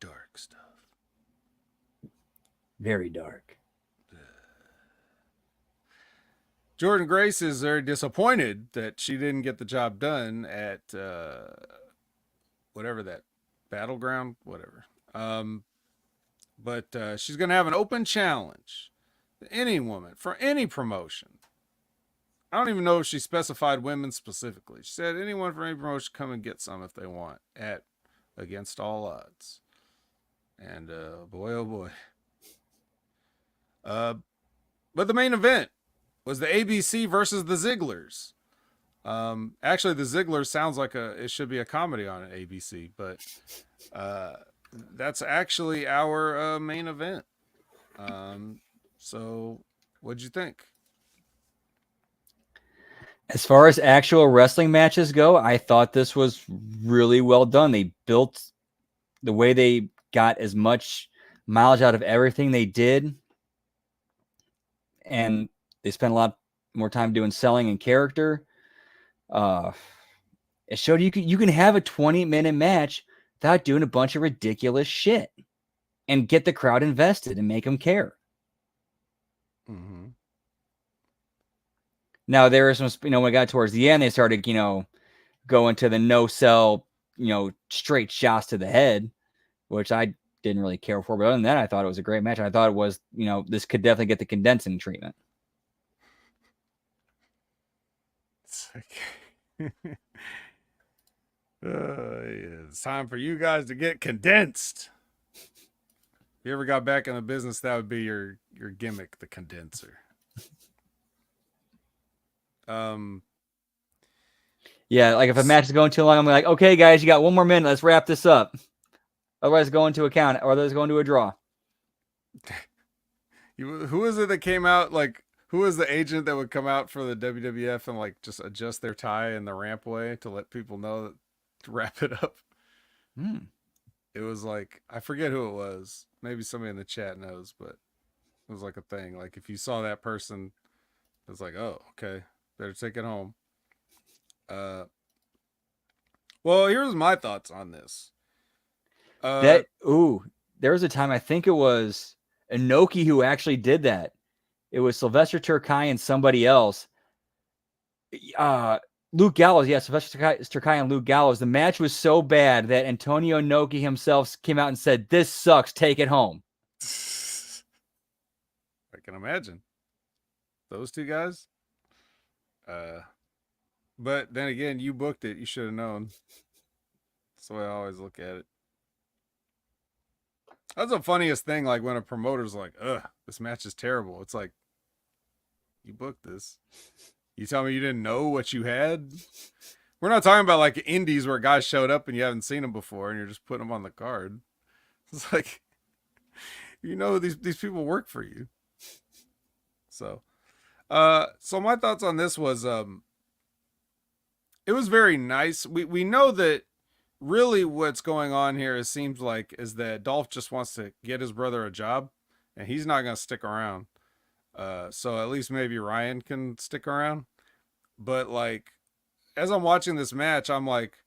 Dark stuff. Very dark. Jordan Grace is very disappointed that she didn't get the job done at whatever that battleground, whatever. But she's going to have an open challenge to any woman for any promotion. I don't even know if she specified women specifically. She said anyone for any promotion come and get some if they want at Against All Odds. And boy, oh boy. But the main event was the ABC versus the Zigglers. Actually, the Zigglers sounds like it should be a comedy on ABC, but that's actually our main event. So what'd you think? As far as actual wrestling matches go, I thought this was really well done. They built the way they got as much mileage out of everything they did. And they spent a lot more time doing selling and character. It showed you can have a 20-minute match without doing a bunch of ridiculous shit and get the crowd invested and make them care. Mm-hmm. Now there was some, when it got towards the end, they started, going to the no-sell, straight shots to the head, which I didn't really care for. But other than that, I thought it was a great match. I thought it was, this could definitely get the condensing treatment. It's time for you guys to get condensed. If you ever got back in the business, that would be your gimmick, the condenser. Yeah, like if a match is going too long, I'm like, okay, guys, you got 1 more minute. Let's wrap this up. Otherwise, go into a count, or otherwise go into a draw. Who is it that came out? Like, who was the agent that would come out for the WWF and like just adjust their tie in the rampway to let people know that, to wrap it up? It was like, I forget who it was. Maybe somebody in the chat knows, but it was like a thing. Like if you saw that person, it was like, oh, okay, better take it home. Well, here's my thoughts on this. There was a time, I think it was Inoki who actually did that. It was Sylvester Terkay and somebody else. Luke Gallows, yeah, Sylvester Terkay and Luke Gallows. The match was so bad that Antonio Inoki himself came out and said, "This sucks. Take it home." I can imagine those two guys. But then again, you booked it. You should have known. That's the way I always look at it. That's the funniest thing. Like when a promoter's like, "Ugh, this match is terrible." It's like, you booked this. You tell me you didn't know what you had? We're not talking about like indies where guys showed up and you haven't seen them before and you're just putting them on the card. It's like, you know, these people work for you. So my thoughts on this was it was very nice. We know that really what's going on here, it seems like, is that Dolph just wants to get his brother a job and he's not going to stick around. So at least maybe Ryan can stick around. But like, as I'm watching this match, I'm like,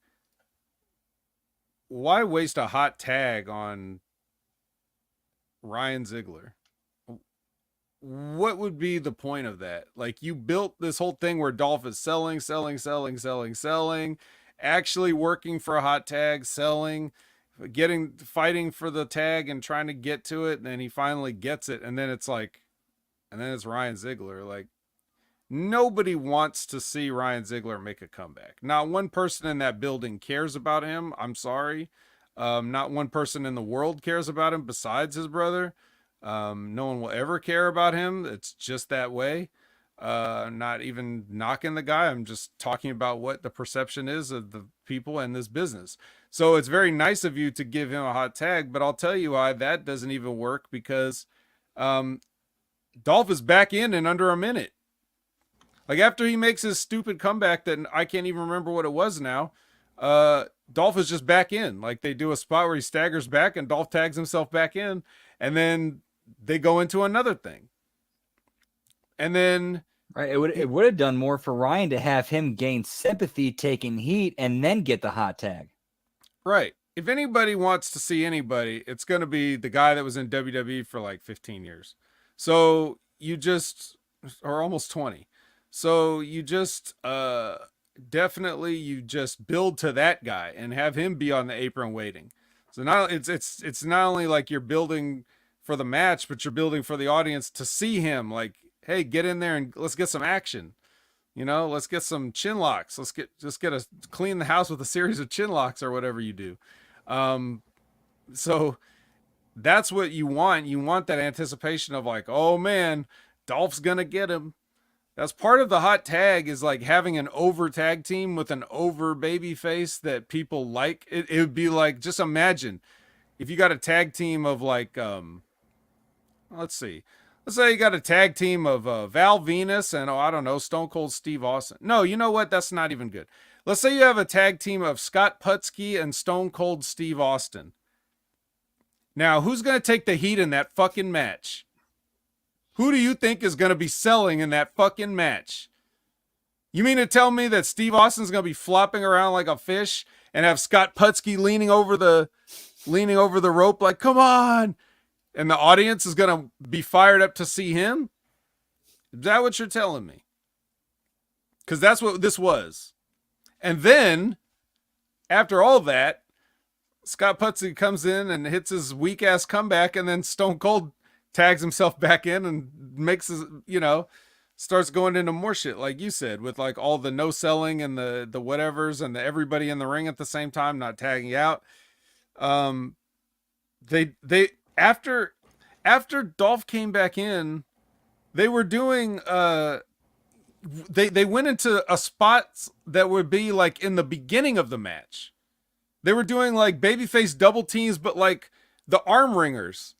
why waste a hot tag on Ryan Ziegler? What would be the point of that? Like, you built this whole thing where Dolph is selling, actually working for a hot tag, selling, fighting for the tag and trying to get to it. And then he finally gets it. And then it's like, and then it's Ryan Ziegler. Like, nobody wants to see Ryan Ziegler make a comeback. Not one person in that building cares about him. I'm sorry. Not one person in the world cares about him besides his brother. No one will ever care about him. It's just that way. Not even knocking the guy. I'm just talking about what the perception is of the people in this business. So it's very nice of you to give him a hot tag, but I'll tell you why that doesn't even work, because Dolph is back in under a minute. Like, after he makes his stupid comeback that I can't even remember what it was now, Dolph is just back in. Like, they do a spot where he staggers back and Dolph tags himself back in, and then they go into another thing. And then right, it would have done more for Ryan to have him gain sympathy taking heat and then get the hot tag. Right. If anybody wants to see anybody, it's going to be the guy that was in WWE for like 15 years. So you just, or almost 20. So you just definitely you just build to that guy and have him be on the apron waiting. So now it's not only like you're building for the match, but you're building for the audience to see him. Like, hey, get in there and let's get some action. You know, let's get some chin locks. Let's clean the house with a series of chin locks or whatever you do. So that's what you want. You want that anticipation of like, oh man, Dolph's gonna get him. That's part of the hot tag, is like having an over tag team with an over baby face that people like. It would be like, just imagine if you got a tag team of like, let's say you got a tag team of Val Venus and, I don't know, Stone Cold Steve Austin. No, you know what? That's not even good. Let's say you have a tag team of Scott Putski and Stone Cold Steve Austin. Now, who's going to take the heat in that fucking match? Who do you think is going to be selling in that fucking match? You mean to tell me that Steve Austin's going to be flopping around like a fish and have Scott Putski leaning over the rope like, come on, and the audience is going to be fired up to see him? Is that what you're telling me? Because that's what this was. And then, after all that, Scott Putski comes in and hits his weak-ass comeback, and then Stone Cold tags himself back in and makes his, starts going into more shit, like you said, with like all the no selling and the whatevers and the everybody in the ring at the same time not tagging out. They after Dolph came back in, they were doing they went into a spot that would be like in the beginning of the match. They were doing like babyface double teams, but like the arm ringers.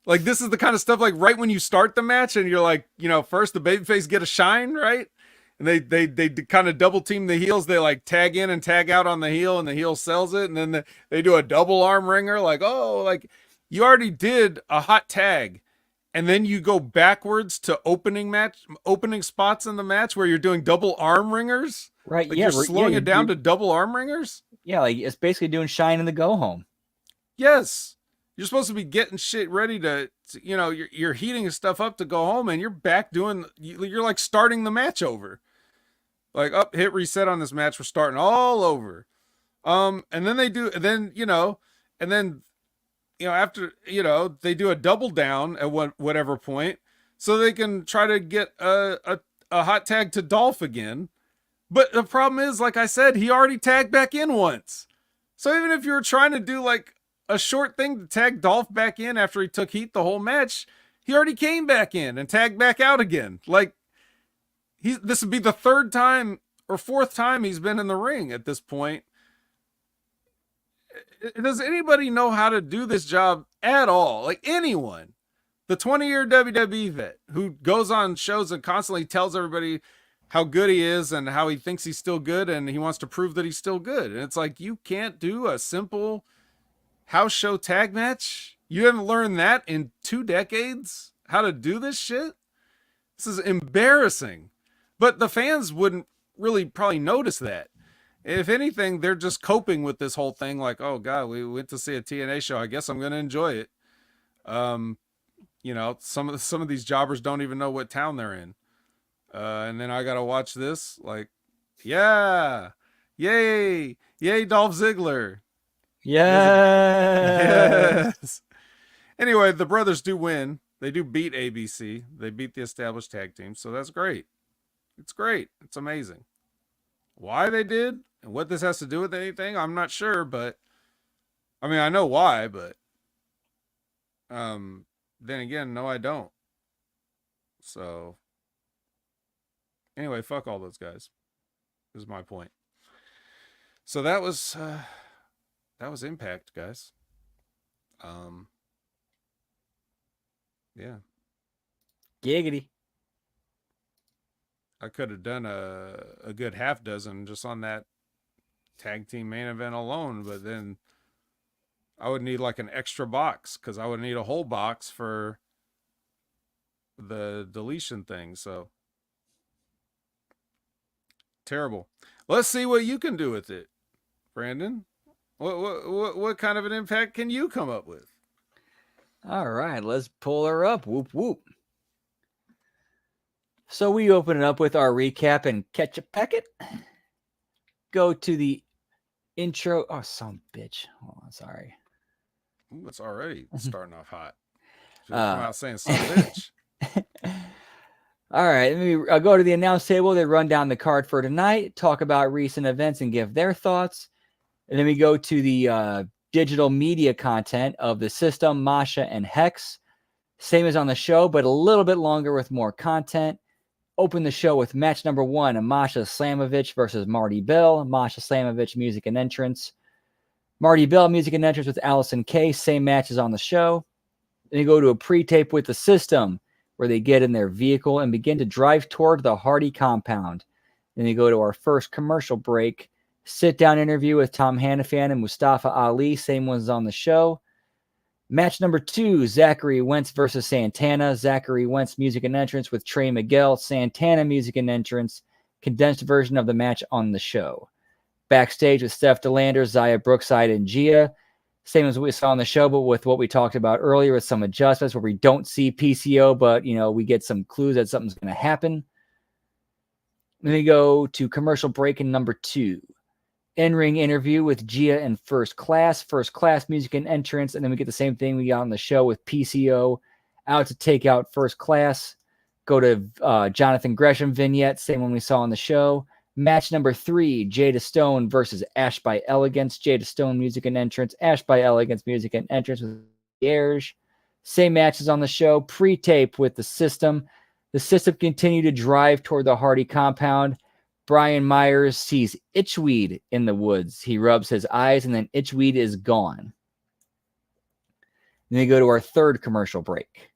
Like, this is the kind of stuff like right when you start the match and you're like, first the babyface get a shine, right? And they kind of double team the heels. They like tag in and tag out on the heel, and the heel sells it. And then they do a double arm ringer. Like, oh, like you already did a hot tag. And then you go backwards to opening spots in the match where you're doing double arm ringers. Right. Like, yeah. you're slowing it down to double arm ringers. Yeah. Like, it's basically doing shine in the go home. Yes. You're supposed to be getting shit ready to you're heating stuff up to go home, and you're back doing. You're like starting the match over. Like, up, hit reset on this match. We're starting all over. And then they do. Then and then after they do a double down at whatever point, so they can try to get a hot tag to Dolph again. But the problem is, like I said, he already tagged back in once. So even if you were trying to do like a short thing to tag Dolph back in after he took heat the whole match, he already came back in and tagged back out again. Like, this would be the third time or fourth time he's been in the ring at this point. Does anybody know how to do this job at all? Like, anyone? The 20-year WWE vet who goes on shows and constantly tells everybody how good he is and how he thinks he's still good and he wants to prove that he's still good. And it's like, you can't do a simple house show tag match? You haven't learned that in 2 decades? How to do this shit? This is embarrassing. But the fans wouldn't really probably notice that. If anything, they're just coping with this whole thing. Like, oh God, we went to see a TNA show. I guess I'm going to enjoy it. Some of these jobbers don't even know what town they're in. And then I got to watch this. Like, yeah, yay, Dolph Ziggler. Yes. Anyway, the brothers do win. They do beat ABC. They beat the established tag team. So that's great. It's great. It's amazing. Why they did and what this has to do with anything, I'm not sure, but I mean, I know why, but then again, no, I don't. So anyway, fuck all those guys is my point. So that was Impact, guys. Yeah. Giggity. I could have done a good half dozen just on that tag team main event alone, but then I would need like an extra box because I would need a whole box for the deletion thing. So terrible. Let's see what you can do with it, Brandon. What kind of an impact can you come up with? All right, let's pull her up. Whoop whoop. So we open it up with our recap and catch a packet. Go to the intro. Oh, some bitch. Hold on, sorry. Ooh, it's already starting off hot. Come out saying some bitch. All right, let me go to the announce table. They run down the card for tonight, talk about recent events, and give their thoughts. And then we go to the digital media content of the System, Masha, and Hex. Same as on the show, but a little bit longer with more content. Open the show with match number 1, Masha Slamovich versus Marty Bell. Masha Slamovich, music and entrance. Marty Bell, music and entrance with Allison Kay. Same match as on the show. Then you go to a pre-tape with the System, where they get in their vehicle and begin to drive toward the Hardy compound. Then you go to our first commercial break. Sit-down interview with Tom Hannafan and Mustafa Ali. Same ones on the show. Match number 2, Zachary Wentz versus Santana. Zachary Wentz, music and entrance with Trey Miguel. Santana, music and entrance. Condensed version of the match on the show. Backstage with Steph DeLander, Zaya Brookside, and Gia. Same as what we saw on the show, but with what we talked about earlier with some adjustments where we don't see PCO, but, we get some clues that something's going to happen. Then we go to commercial break in number 2. In-ring interview with Gia and First Class music and entrance, and then we get the same thing we got on the show with PCO out to take out First Class. Go to Jonathan Gresham vignette, same one we saw on the show. Match number 3, Jada Stone versus Ash by Elegance. Jada Stone music and entrance, Ash by Elegance music and entrance with Erge. Same matches on the show. Pre-tape with the System. The System continue to drive toward the Hardy compound. Brian Myers sees itchweed in the woods. He rubs his eyes, and then itchweed is gone. Then we go to our third commercial break.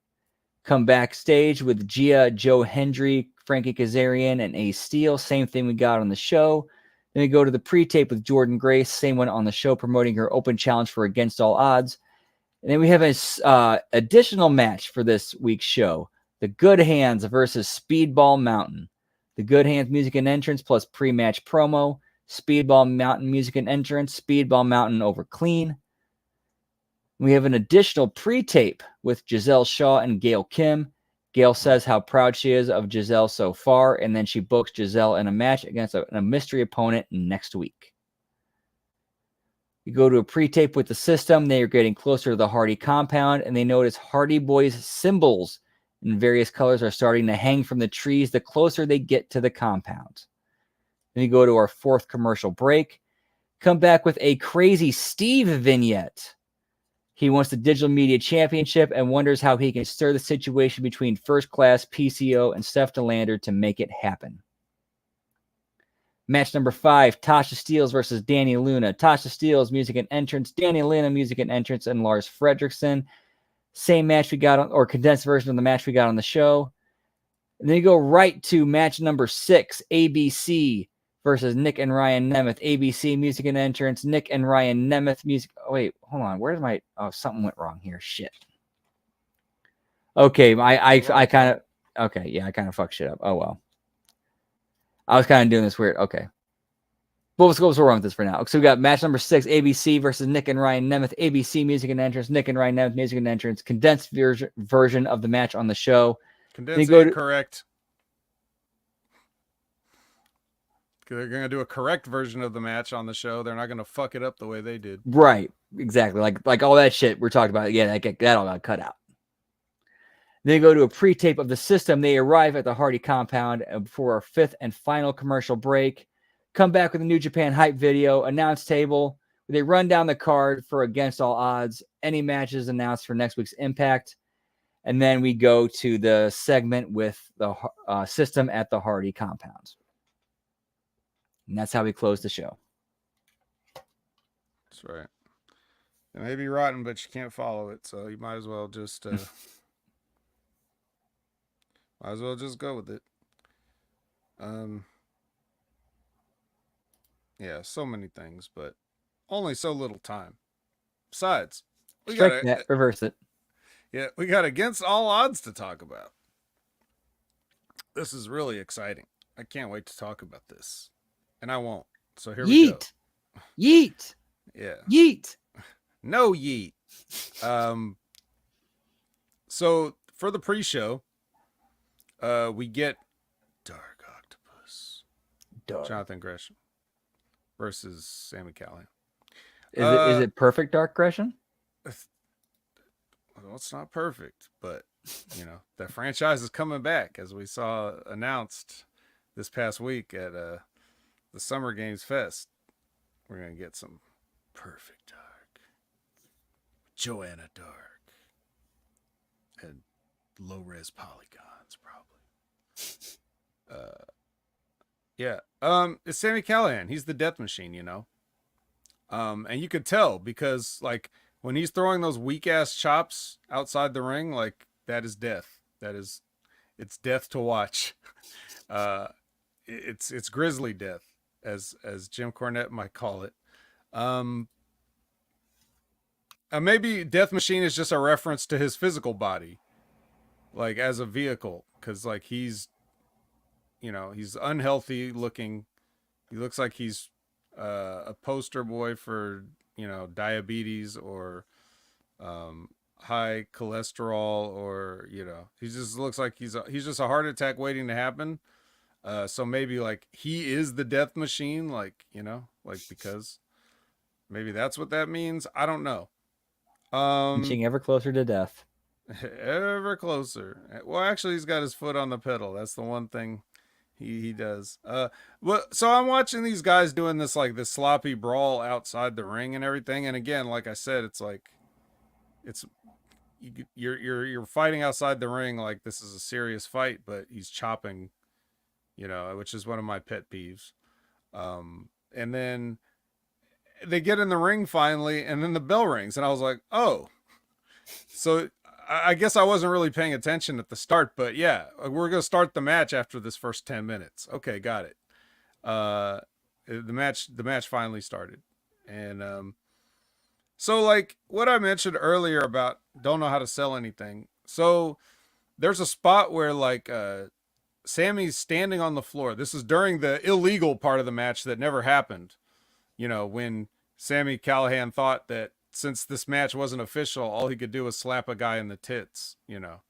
Come backstage with Gia, Joe Hendry, Frankie Kazarian, and Ace Steel. Same thing we got on the show. Then we go to the pre-tape with Jordan Grace. Same one on the show, promoting her open challenge for Against All Odds. And then we have an additional match for this week's show. The Good Hands versus Speedball Mountain. The Good Hands music and entrance plus pre-match promo. Speedball Mountain music and entrance. Speedball Mountain over clean. We have an additional pre-tape with Giselle Shaw and Gail Kim. Gail says how proud she is of Giselle so far, and then she books Giselle in a match against a mystery opponent next week. You go to a pre-tape with the System. They are getting closer to the Hardy compound, and they notice Hardy Boys symbols in various colors are starting to hang from the trees the closer they get to the compound. Then you go to our fourth commercial break. Come back with a Crazy Steve vignette. He wants the Digital Media Championship and wonders how he can stir the situation between First Class, PCO, and Steph DeLander to make it happen. Match number 5, Tasha Steelz versus Danny Luna. Tasha Steelz, music and entrance. Danny Luna, music and entrance, and Lars Fredrickson. Same match we got on, or condensed version of the match we got on the show. And then you go right to match number 6, ABC versus Nick and Ryan Nemeth. ABC, music and entrance. Nick and Ryan Nemeth, music. Oh, wait, hold on. Where's my... Oh, something went wrong here. Shit. Okay, I kind of... Okay, yeah, I kind of fucked shit up. Oh, well. I was kind of doing this weird. Okay. But let's go wrong with this for now. So we got match number 6, ABC versus Nick and Ryan Nemeth. ABC, music and entrance. Nick and Ryan Nemeth, music and entrance. Condensed version of the match on the show. Condensed incorrect. They're going to do a correct version of the match on the show. They're not going to fuck it up the way they did. Right. Exactly. Like all that shit we're talking about. Yeah, that all got cut out. Then you go to a pre-tape of the System. They arrive at the Hardy compound for our 5th and final commercial break. Come back with a New Japan hype video, announce table. They run down the card for Against All Odds. Any matches announced for next week's Impact. And then we go to the segment with the System at the Hardy compound. And that's how we close the show. That's right. It may be rotten, but you can't follow it, so you might as well just go with it. Yeah, so many things, but only so little time. Besides, we got reverse it. Yeah, we got Against All Odds to talk about. This is really exciting. I can't wait to talk about this. And I won't. So here we go. Yeet. Yeah. Yeet. No yeet. So for the pre-show, we get Dark Octopus. Jonathan Gresham versus Sami Callihan. Is it perfect Dark Gresham? Well, it's not perfect, but you know, that franchise is coming back, as we saw announced this past week at the Summer Games Fest. We're gonna get some perfect Dark, Joanna Dark, and low-res polygons, probably. Yeah. It's Sami Callihan. He's the death machine, you know. And you could tell because like when he's throwing those weak ass chops outside the ring, like that is death. It's death to watch. It's grisly death, as Jim Cornette might call it. Maybe Death Machine is just a reference to his physical body, like as a vehicle, because like he's unhealthy looking. He looks like he's a poster boy for diabetes or high cholesterol, or he just looks like he's just a heart attack waiting to happen. So maybe like he is the death machine, like because maybe that's what that means. I don't know. Inching ever closer to death. Ever closer. Well, actually, he's got his foot on the pedal. That's the one thing he does. Well, so I'm watching these guys doing this sloppy brawl outside the ring and everything. And again, like I said, it's like you're fighting outside the ring like this is a serious fight, but he's chopping, which is one of my pet peeves. And then they get in the ring finally, and then the bell rings, and I was like, oh. So I guess I wasn't really paying attention at the start, but yeah, we're going to start the match after this first 10 minutes. Okay, got it. The match finally started. And so like what I mentioned earlier about don't know how to sell anything. So there's a spot where like Sammy's standing on the floor. This is during the illegal part of the match that never happened. When Sami Callihan thought that since this match wasn't official, all he could do was slap a guy in the tits, you know.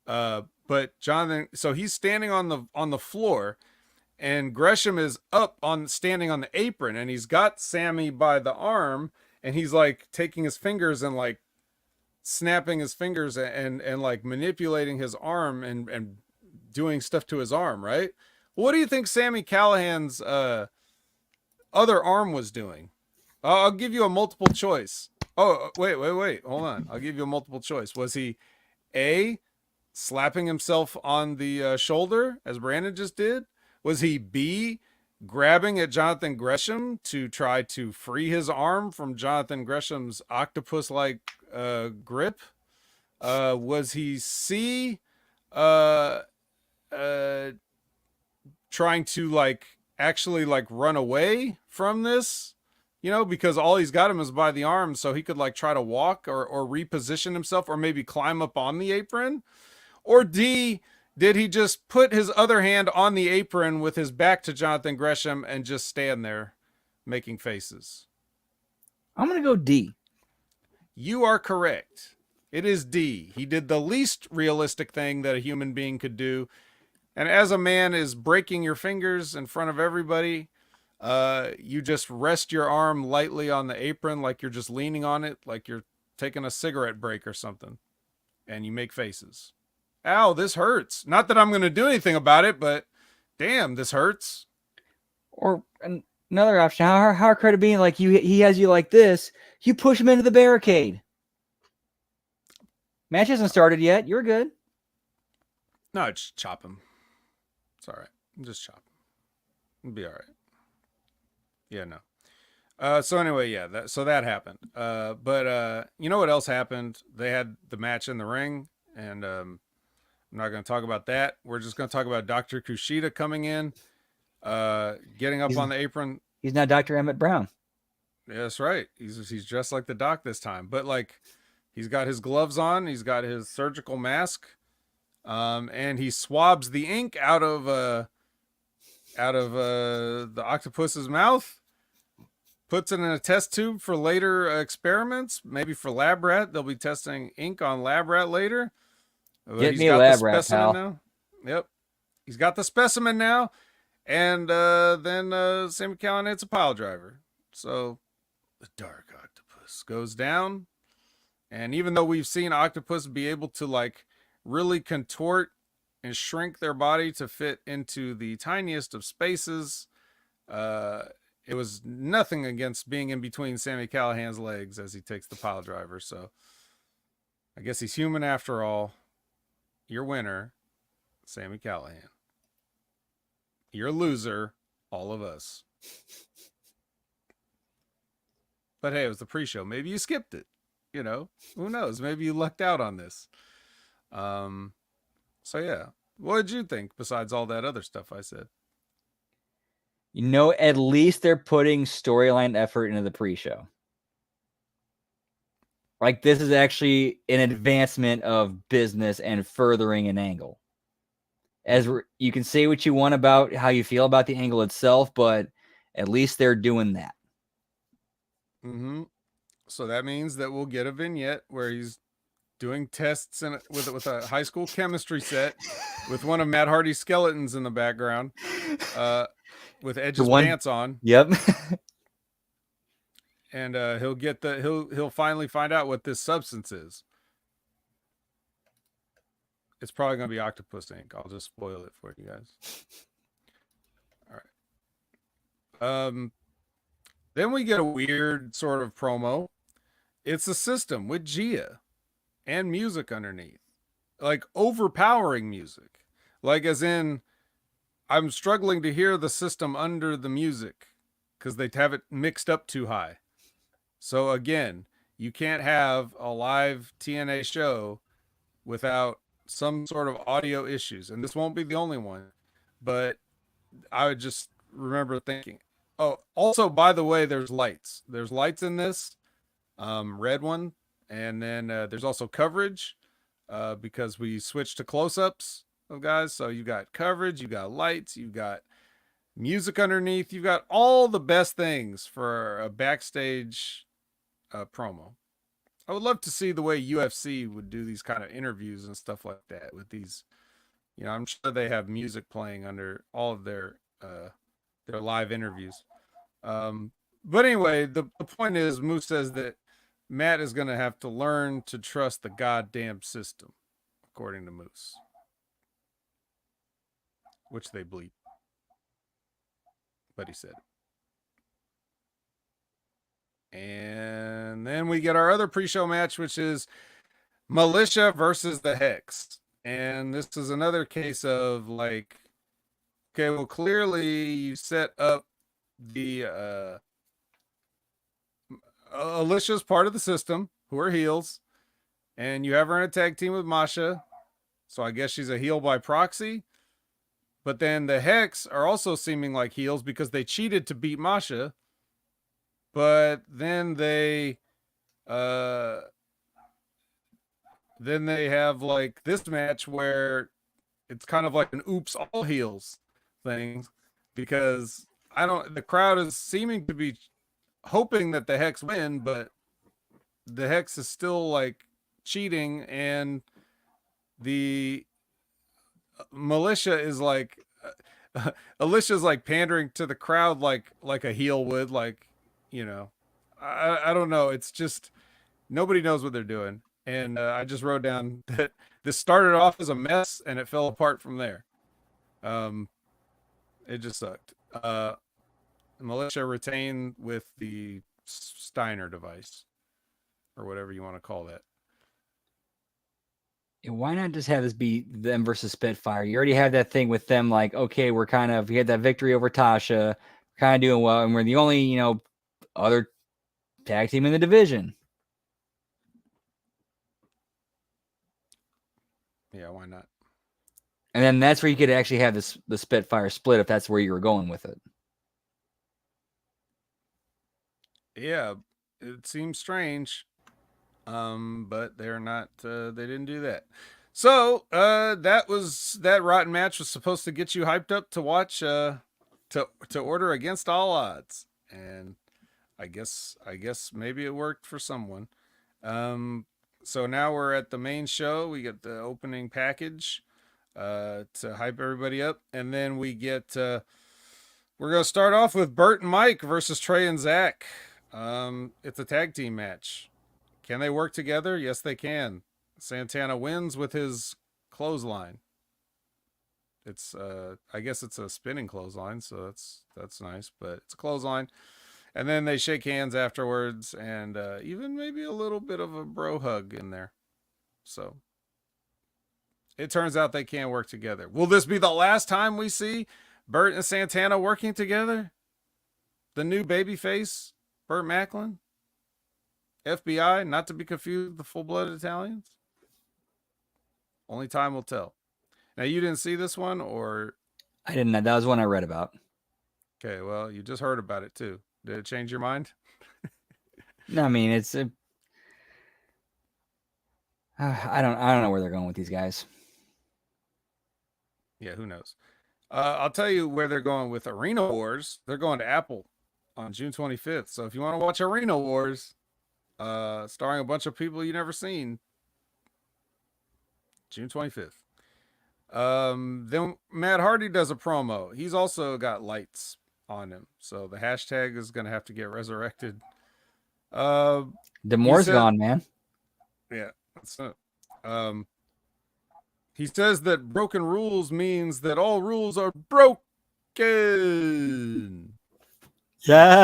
But Jonathan, so he's standing on the floor, and Gresham is up on standing on the apron, and he's got Sammy by the arm, and he's like taking his fingers and like snapping his fingers and like manipulating his arm and doing stuff to his arm, right? What do you think Sammy Callahan's other arm was doing? I'll give you a multiple choice. Oh, wait. Hold on. I'll give you a multiple choice. Was he A, slapping himself on the shoulder, as Brandon just did? Was he B, grabbing at Jonathan Gresham to try to free his arm from Jonathan Gresham's octopus-like grip? Was he C, trying to like actually like run away from this? You know, because all he's got him is by the arm, so he could like try to walk or reposition himself or maybe climb up on the apron? Or D, did he just put his other hand on the apron with his back to Jonathan Gresham and just stand there making faces? I'm going to go D. You are correct. It is D. He did the least realistic thing that a human being could do. And as a man is breaking your fingers in front of everybody, you just rest your arm lightly on the apron like you're just leaning on it, like you're taking a cigarette break or something. And you make faces. Ow, this hurts. Not that I'm going to do anything about it, but damn, this hurts. Or another option, how could it be like he has you like this, you push him into the barricade. Match hasn't started yet. You're good. No, just chop him. It's all right. Just chop him. It'll be all right. Yeah, no. So anyway, yeah, that happened. But you know what else happened? They had the match in the ring, and I'm not going to talk about that. We're just going to talk about Dr. Kushida coming in, getting up on the apron. He's now Dr. Emmett Brown. Yeah, that's right. He's dressed like the doc this time, but like he's got his gloves on, he's got his surgical mask, and he swabs the ink out of the octopus's mouth, puts it in a test tube for later experiments, maybe for lab rat. They'll be testing ink on lab rat later. Get me a lab rat, pal. Now. Yep, he's got the specimen now, and then Sammy Callahan hits a pile driver. So the dark octopus goes down, and even though we've seen octopus be able to like really contort and shrink their body to fit into the tiniest of spaces, it was nothing against being in between Sammy Callahan's legs as he takes the pile driver. So I guess he's human after all. Your winner, Sammy Callahan. Your loser, all of us. But hey, it was the pre-show. Maybe you skipped it. You know, who knows? Maybe you lucked out on this. So yeah, what did you think besides all that other stuff I said? You know, at least they're putting storyline effort into the pre-show. Like, this is actually an advancement of business and furthering an angle. As you can say what you want about how you feel about the angle itself, but at least they're doing that. Mm-hmm. So that means that we'll get a vignette where he's doing tests with a high school chemistry set with one of Matt Hardy's skeletons in the background, with Edge's pants on. Yep. And he'll finally find out what this substance is. It's probably going to be octopus ink. I'll just spoil it for you guys. All right. Then we get a weird sort of promo. It's a system with Gia and music underneath, like overpowering music, like as in I'm struggling to hear the system under the music because they have it mixed up too high. So again, you can't have a live TNA show without some sort of audio issues. And this won't be the only one, but I would just remember thinking, oh, also, by the way, there's lights. There's lights in this, red one. And then there's also coverage because we switched to close-ups of guys. So you got coverage, you got lights, you got music underneath. You've got all the best things for a backstage promo. I would love to see the way UFC would do these kind of interviews and stuff like that with these. I'm sure they have music playing under all of their live interviews. But anyway, the point is, Moose says that Matt is going to have to learn to trust the goddamn system, according to Moose, which they bleep. But he said it. And then we get our other pre-show match, which is Militia versus the Hex. And this is another case of like, okay, well, clearly you set up the Alicia's part of the system, who are heels, and you have her in a tag team with Masha. So I guess she's a heel by proxy. But then the Hex are also seeming like heels because they cheated to beat Masha. But then they have like this match where it's kind of like an oops all heels thing, because the crowd is seeming to be hoping that the Hex win, but the Hex is still like cheating, and the Militia is like Alicia's like pandering to the crowd like a heel would, like, I don't know, it's just nobody knows what they're doing. And I just wrote down that this started off as a mess and it fell apart from there. It just sucked. Militia retained with the Steiner device, or whatever you want to call that. Why not just have this be them versus Spitfire? You already had that thing with them, like, okay, we had that victory over Tasha, kind of doing well, and we're the only, other tag team in the division. Yeah, why not? And then that's where you could actually have the Spitfire split, if that's where you were going with it. Yeah, it seems strange. But they're not, they didn't do that. So, that rotten match was supposed to get you hyped up to watch, to order Against All Odds. And I guess maybe it worked for someone. So now we're at the main show. We get the opening package, to hype everybody up. And then we get, we're going to start off with Bert and Mike versus Trey and Zach. It's a tag team match. Can they work together? Yes, they can. Santana wins with his clothesline. It's I guess it's a spinning clothesline, so that's nice, but it's a clothesline. And then they shake hands afterwards, and even maybe a little bit of a bro hug in there. So it turns out they can work together. Will this be the last time we see Bert and Santana working together? The new babyface, Burt Macklin? FBI, not to be confused with the full-blooded Italians? Only time will tell. Now, you didn't see this one, or? I didn't. That was one I read about. Okay, well, you just heard about it, too. Did it change your mind? No, I mean, it's I don't know where they're going with these guys. Yeah, who knows? I'll tell you where they're going with Arena Wars. They're going to Apple on June 25th. So if you want to watch Arena Wars, starring a bunch of people you never seen, June 25th. Then Matt Hardy does a promo. He's also got lights on him, so the hashtag is going to have to get resurrected. D'Amore's gone, man. Yeah, that's it. He says that broken rules means that all rules are broken. Yes.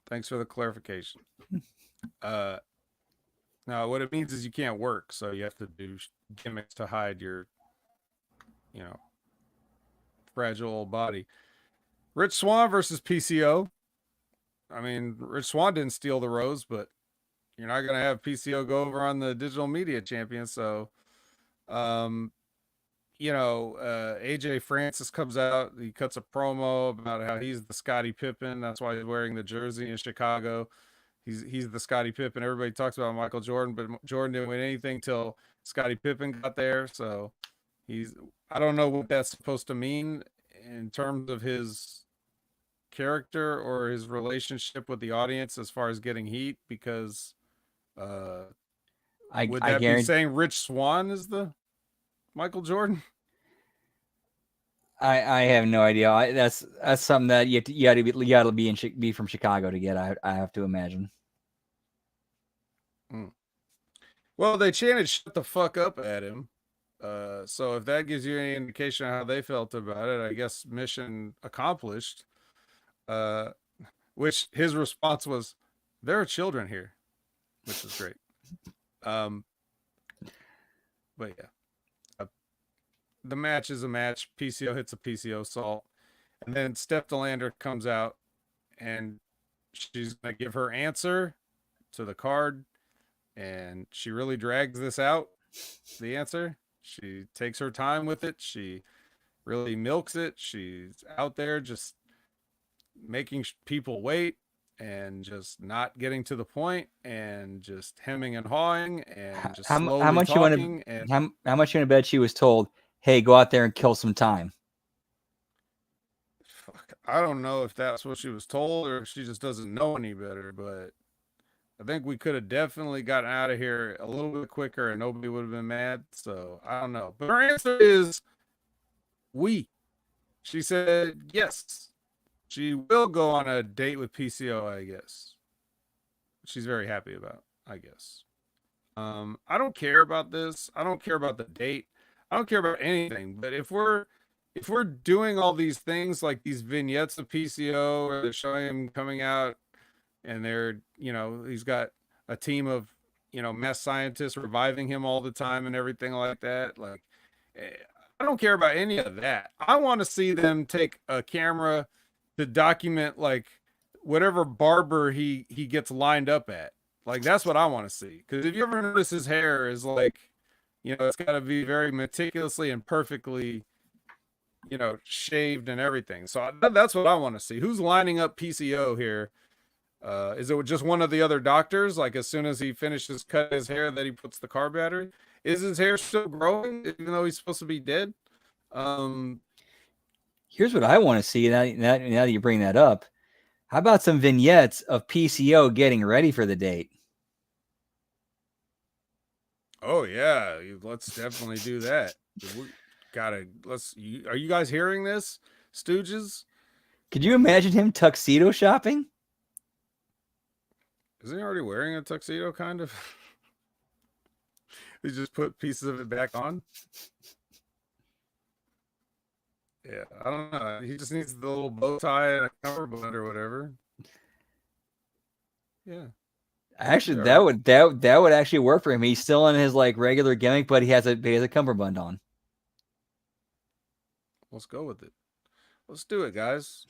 Thanks for the clarification. Now, what it means is you can't work, so you have to do gimmicks to hide your, fragile old body. Rich Swann versus PCO. I mean, Rich Swann didn't steal the rose, but you're not going to have PCO go over on the digital media champion. So, AJ Francis comes out. He cuts a promo about how he's the Scottie Pippen. That's why he's wearing the jersey in Chicago. He's the Scottie Pippen. Everybody talks about Michael Jordan, but Jordan didn't win anything till Scottie Pippen got there. So I don't know what that's supposed to mean in terms of his character or his relationship with the audience as far as getting heat? Because would I that be guarantee. saying Rich Swann is the Michael Jordan? I have no idea. That's something that you got to be from Chicago to get. I have to imagine. Mm. Well, they chanted "shut the fuck up" at him. So if that gives you any indication of how they felt about it, I guess mission accomplished. Uh, which his response was, "There are children here," which is great. Um, but yeah, the match is a match. PCO hits a PCO salt, and then Steph Delander comes out, and she's gonna give her answer to the card, and she really drags this out. The answer. She takes her time with it. She really milks it. She's out there just making people wait and just not getting to the point and just hemming and hawing and just How slowly much you want talking. to And how much you want to bet she was told, "Hey, go out there and kill some time"? fuck, I don't know if that's what she was told or if she just doesn't know any better, but I think we could have definitely gotten out of here a little bit quicker and nobody would have been mad. So I don't know. But her answer is we. She said yes. She will go on a date with PCO, I guess. She's very happy about, I guess. I don't care about this. I don't care about the date. I don't care about anything. But if we're doing all these things like these vignettes of PCO, or they're showing him coming out, and he's got a team of mass scientists reviving him all the time and everything like that. Like, eh, I don't care about any of that. I want to see them take a camera to document like whatever barber he gets lined up at. Like that's what I want to see. Because if you ever notice his hair is like, it's got to be very meticulously and perfectly, shaved and everything. So that's what I want to see. Who's lining up PCO here? Is it just one of the other doctors? Like as soon as he finishes cutting his hair, that he puts the car battery? Is his hair still growing even though he's supposed to be dead? Here's what I want to see. Now that you bring that up, how about some vignettes of PCO getting ready for the date? Oh yeah, let's definitely do that. We are you guys hearing this, Stooges? Could you imagine him tuxedo shopping? Is he already wearing a tuxedo? Kind of. He just put pieces of it back on. Yeah, I don't know. He just needs the little bow tie and a cummerbund or whatever. Yeah. Actually, Right. that would actually work for him. He's still in his like regular gimmick, but he has a cummerbund on. Let's go with it. Let's do it, guys.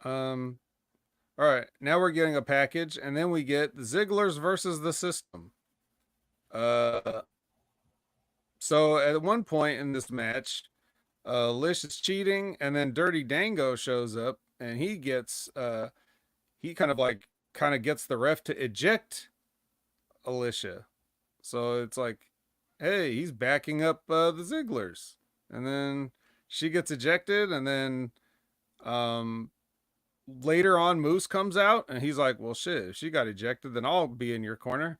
All right. Now we're getting a package, and then we get the Zigglers versus the System. So at one point in this match, Lish is cheating, and then Dirty Dango shows up, and he kind of gets the ref to eject Alicia. So it's like, hey, he's backing up the Zigglers, and then she gets ejected, and then later on Moose comes out, and he's like, well, shit, if she got ejected, then I'll be in your corner.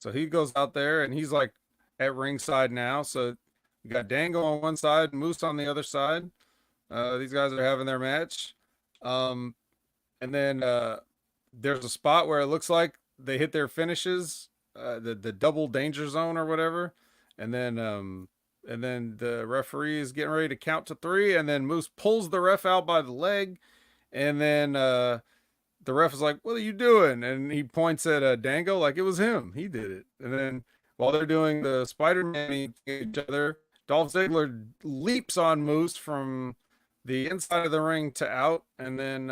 So he goes out there, and he's like at ringside now. So you got Dango on one side, Moose on the other side. These guys are having their match. And then there's a spot where it looks like they hit their finishes, the double danger zone or whatever. And then the referee is getting ready to count to 3, and then Moose pulls the ref out by the leg, and then the ref is like, "What are you doing?" And he points at Dango like it was him. He did it. And then while they're doing the Spider-Man each other, Dolph Ziggler leaps on Moose from the inside of the ring to out, and then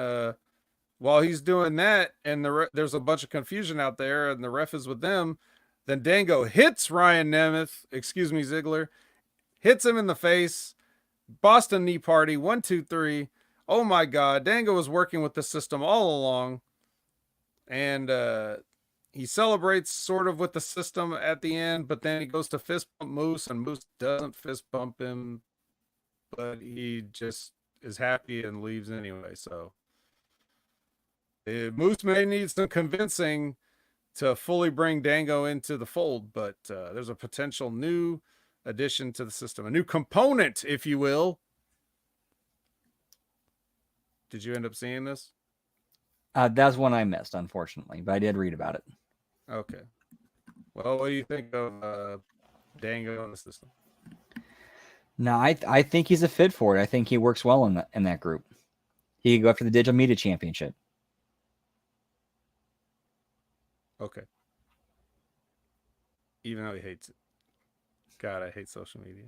while he's doing that, and there's a bunch of confusion out there, and the ref is with them, then Dango hits Ryan Nemeth, Ziggler, hits him in the face. Boston knee party, 1, 2, 3. Oh my God, Dango was working with the system all along, and he celebrates sort of with the system at the end, but then he goes to fist bump Moose, and Moose doesn't fist bump him, but he just is happy and leaves anyway. So Moose may need some convincing to fully bring Dango into the fold, but there's a potential new addition to the system, a new component, if you will. Did you end up seeing this? That's one I missed, unfortunately, but I did read about it. Okay. Well, what do you think of Dango in the system? No, I think he's a fit for it. I think he works well in that group. He could go after the Digital Media Championship. Okay. Even though he hates it. God, I hate social media.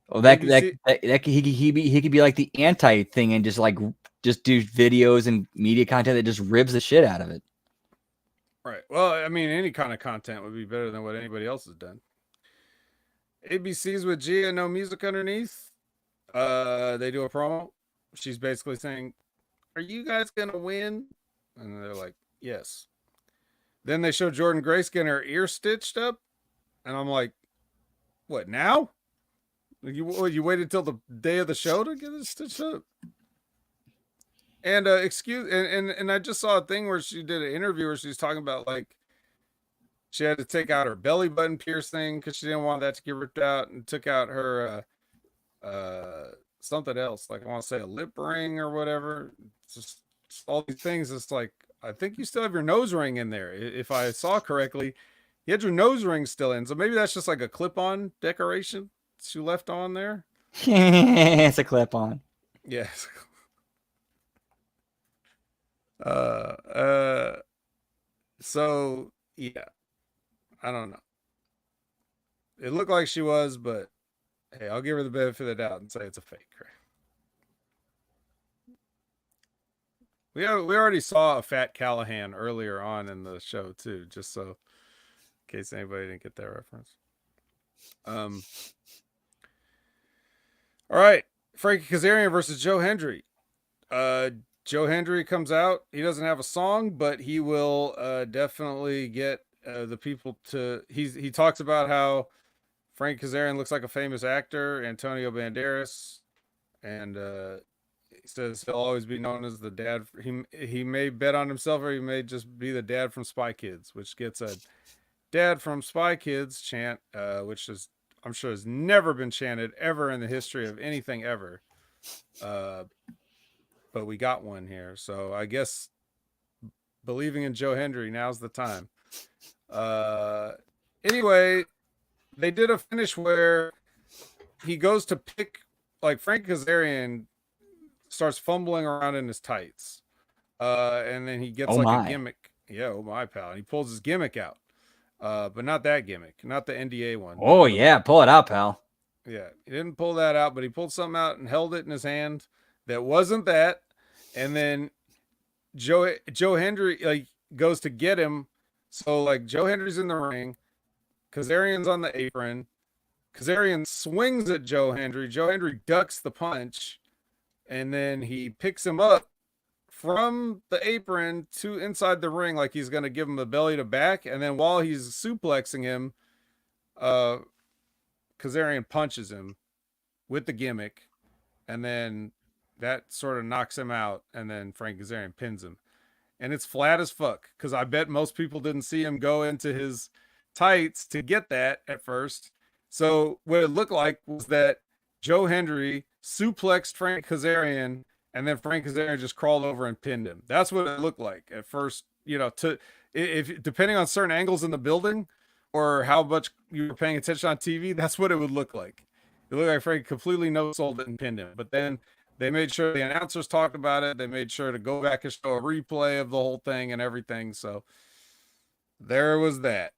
Well, that he could be like the anti thing and just do videos and media content that just ribs the shit out of it. Right. Well, I mean, any kind of content would be better than what anybody else has done. ABC's with Gia, no music underneath. They do a promo. She's basically saying, "Are you guys gonna win?" And they're like, "Yes." Then they show Jordan Grace getting her ear stitched up, and I'm like, "What now? You waited till the day of the show to get it stitched up?" And and I just saw a thing where she did an interview where she was talking about like she had to take out her belly button piercing because she didn't want that to get ripped out, and took out her something else, like I want to say a lip ring or whatever. It's just all these things. It's like, I think you still have your nose ring in there. If I saw correctly, you had your nose ring still in. So maybe that's just like a clip-on decoration she left on there. It's a clip-on. Yes. So yeah, I don't know. It looked like she was, but hey, I'll give her the benefit of the doubt and say it's a fake. We already saw a fat Callahan earlier on in the show too, just so in case anybody didn't get that reference. All right, Frankie Kazarian versus Joe Hendry. Joe Hendry comes out. He doesn't have a song, but he will definitely get the people to. He talks about how Frank Kazarian looks like a famous actor, Antonio Banderas, and he says he'll always be known as the dad. He may bet on himself, or he may just be the dad from Spy Kids, which gets a "Dad from Spy Kids" chant, which is, I'm sure, has never been chanted ever in the history of anything ever. But we got one here, so I guess believing in Joe Hendry, now's the time. Anyway, they did a finish where he goes to pick, like, Frank Kazarian starts fumbling around in his tights, and then he gets a gimmick. Yeah, oh my pal, and he pulls his gimmick out, but not that gimmick, not the NDA one. Oh yeah, pull it out, pal. Yeah, he didn't pull that out, but he pulled something out and held it in his hand that wasn't that. And then Joe Hendry like goes to get him. So like Joe Hendry's in the ring, Kazarian's on the apron. Kazarian swings at Joe Hendry. Joe Hendry ducks the punch, and then he picks him up from the apron to inside the ring like he's going to give him a belly to back. And then while he's suplexing him, Kazarian punches him with the gimmick, and then that sort of knocks him out, and then Frank Kazarian pins him. And it's flat as fuck, because I bet most people didn't see him go into his tights to get that at first. So what it looked like was that Joe Hendry suplexed Frank Kazarian, and then Frank Kazarian just crawled over and pinned him. That's what it looked like at first. You know, if depending on certain angles in the building or how much you were paying attention on TV, that's what it would look like. It looked like Frank completely no-sold it and pinned him. But then they made sure the announcers talked about it. They made sure to go back and show a replay of the whole thing and everything. So there was that.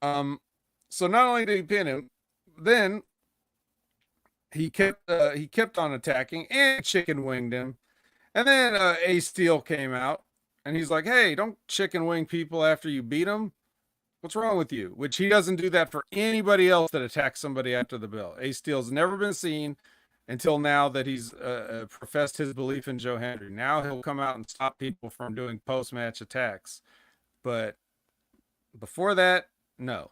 So not only did he pin him, then he kept on attacking and chicken winged him. And then Ace Steel came out and he's like, "Hey, don't chicken wing people after you beat them. What's wrong with you?" Which he doesn't do that for anybody else that attacks somebody after the bell. Ace Steel's never been seen until now that he's professed his belief in Joe Hendry. Now he'll come out and stop people from doing post-match attacks. But before that, no.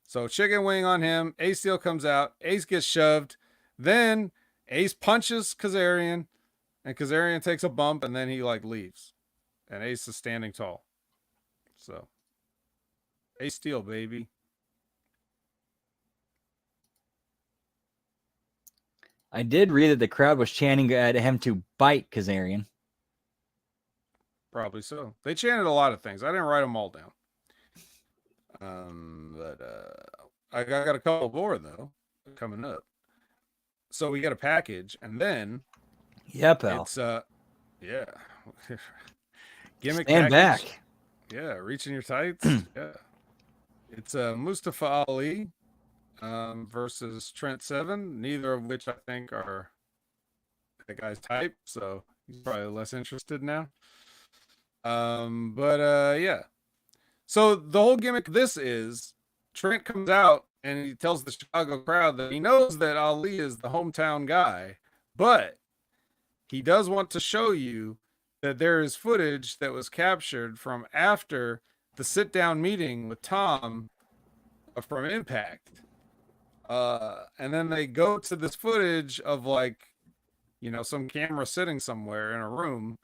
So chicken wing on him. Ace Steel comes out. Ace gets shoved. Then Ace punches Kazarian. and Kazarian takes a bump, and then he like leaves, and Ace is standing tall. So Ace Steel, baby. I did read that the crowd was chanting at him to bite Kazarian. Probably so. They chanted a lot of things. I didn't write them all down. But I got a couple more though coming up. So we got a package, and then Yeah, pal. it's yeah. Gimmick Stand package. back. Yeah, reaching your tights. Yeah. It's Mustafa Ali versus Trent Seven, neither of which I think are the guy's type, so he's probably less interested now. But yeah. So the whole gimmick of this is Trent comes out and he tells the Chicago crowd that he knows that Ali is the hometown guy, but he does want to show you that there is footage that was captured from after the sit-down meeting with Tom from Impact. And then they go to this footage of like, some camera sitting somewhere in a room,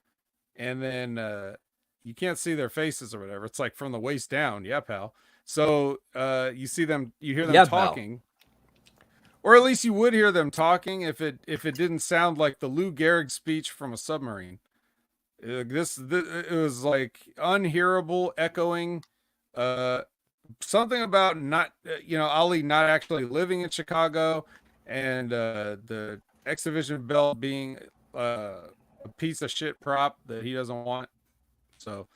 and then you can't see their faces or whatever. It's like from the waist down. Yeah, pal. So you hear them Yeah, pal. talking. Or at least you would hear them talking if it didn't sound like the Lou Gehrig speech from a submarine. It was like unhearable, echoing. Something about not, Ali not actually living in Chicago, and the X Division belt being a piece of shit prop that he doesn't want. So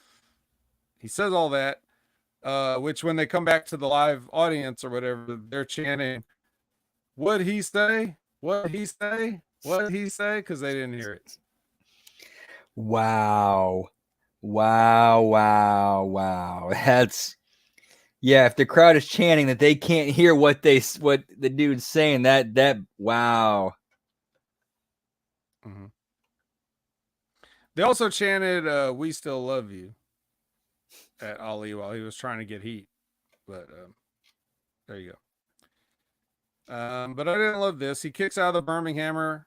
he says all that, which when they come back to the live audience or whatever, they're chanting, "What'd he say? What'd he say? What'd he say?" Because they didn't hear it. Wow. That's, yeah, if the crowd is chanting that they can't hear what the dude's saying, that wow. Mm-hmm. They also chanted "We still love you" at Ali while he was trying to get heat. But there you go. But I didn't love this. He kicks out of the Birminghammer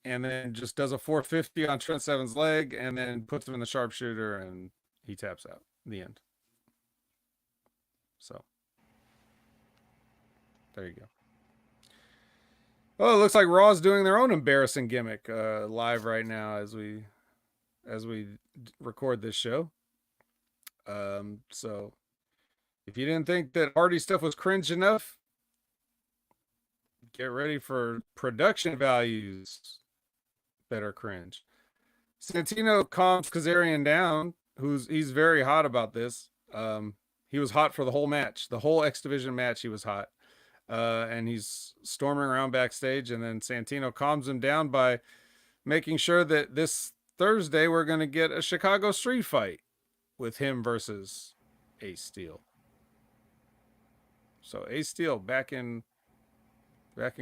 and then just does a 450 on Trent Seven's leg and then puts him in the sharpshooter and he taps out. The end. So there you go. Oh, it looks like Raw's doing their own embarrassing gimmick live right now as we record this show. So if you didn't think that Hardy stuff was cringe enough, get ready for production values that are cringe. Santino calms Kazarian down, he's very hot about this. He was hot for the whole match, the whole X Division match. He was hot, and he's storming around backstage. And then Santino calms him down by making sure that this Thursday we're going to get a Chicago street fight with him versus Ace Steel. So Ace Steel back in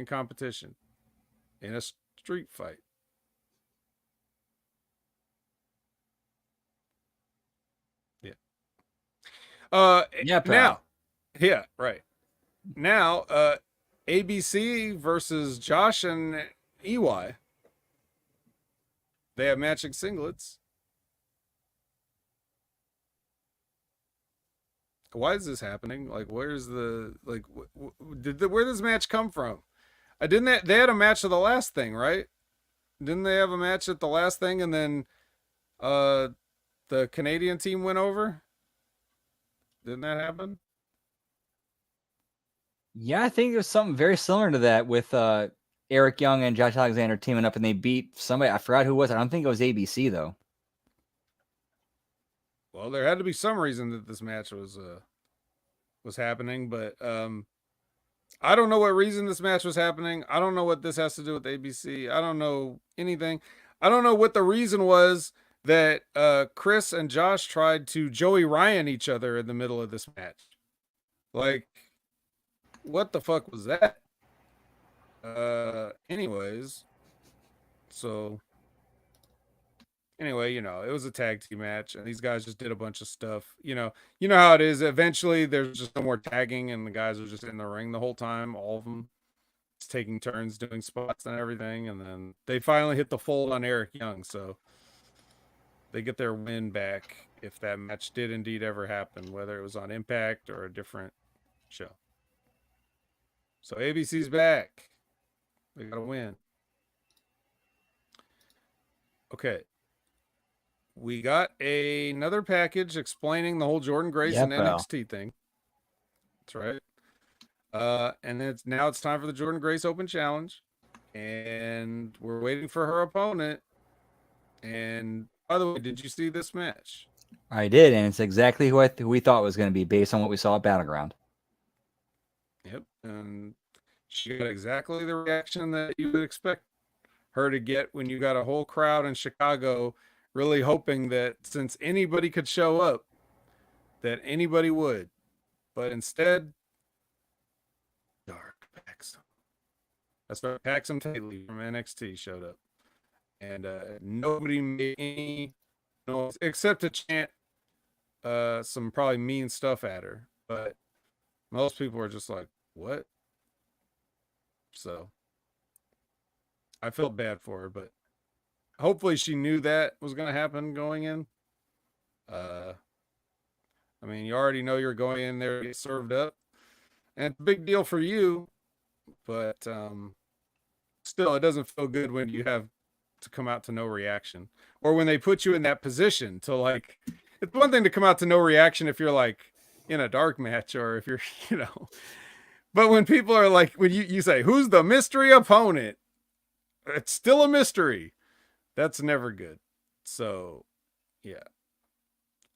competition in a street fight. Yeah, pal. Now, yeah, right. Now, ABC versus Josh and EY. They have matching singlets. Why is this happening? Like, where's the where does this match come from? They had a match of the last thing, right? Didn't they have a match at the last thing and then the Canadian team went over? Didn't that happen? Yeah, I think it was something very similar to that with Eric Young and Josh Alexander teaming up, and they beat somebody. I forgot who it was. I don't think it was ABC though. Well, there had to be some reason that this match was happening, but I don't know what reason this match was happening. I don't know what this has to do with ABC. I don't know anything. I don't know what the reason was that Chris and Josh tried to Joey Ryan each other in the middle of this match. Like, what the fuck was that? Anyways, so anyway, it was a tag team match and these guys just did a bunch of stuff. You know how it is. Eventually there's just no more tagging and the guys are just in the ring the whole time, all of them. taking turns doing spots and everything, and then they finally hit the fold on Eric Young, so they get their win back if that match did indeed ever happen, whether it was on Impact or a different show. So ABC's back. They got to win. Okay. We got another package explaining the whole Jordan Grace and NXT thing. That's right. And then now it's time for the Jordan Grace Open Challenge. And we're waiting for her opponent. And by the way, did you see this match? I did, and it's exactly who we thought it was going to be based on what we saw at Battleground. Yep. And she got exactly the reaction that you would expect her to get when you got a whole crowd in Chicago really hoping that since anybody could show up, that anybody would. But instead, Dark Paxton. That's right, Paxton Taylor from NXT showed up. And nobody made any noise except to chant some probably mean stuff at her. But most people are just like, what? So I felt bad for her, but hopefully she knew that was going to happen going in. I mean, you already know you're going in there to get served up. And it's a big deal for you, but still, it doesn't feel good when you have to come out to no reaction. Or when they put you in that position to like, it's one thing to come out to no reaction if you're like in a dark match or if you're, you know. But when people are like, when you say, who's the mystery opponent? It's still a mystery. That's never good. So, yeah.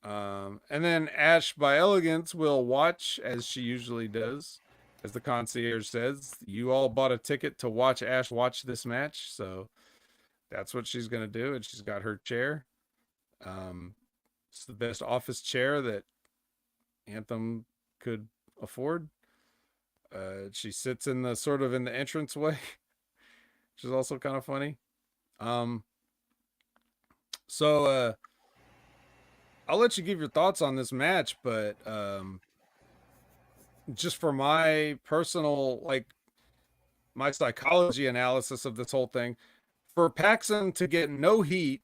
And then Ash by Elegance will watch, as she usually does, as the concierge says. You all bought a ticket to watch Ash watch this match, so that's what she's going to do. And she's got her chair. It's the best office chair that Anthem could afford. She sits in the sort of in the entranceway, which is also kind of funny. So I'll let you give your thoughts on this match, but just for my personal, like, my psychology analysis of this whole thing, for Paxson to get no heat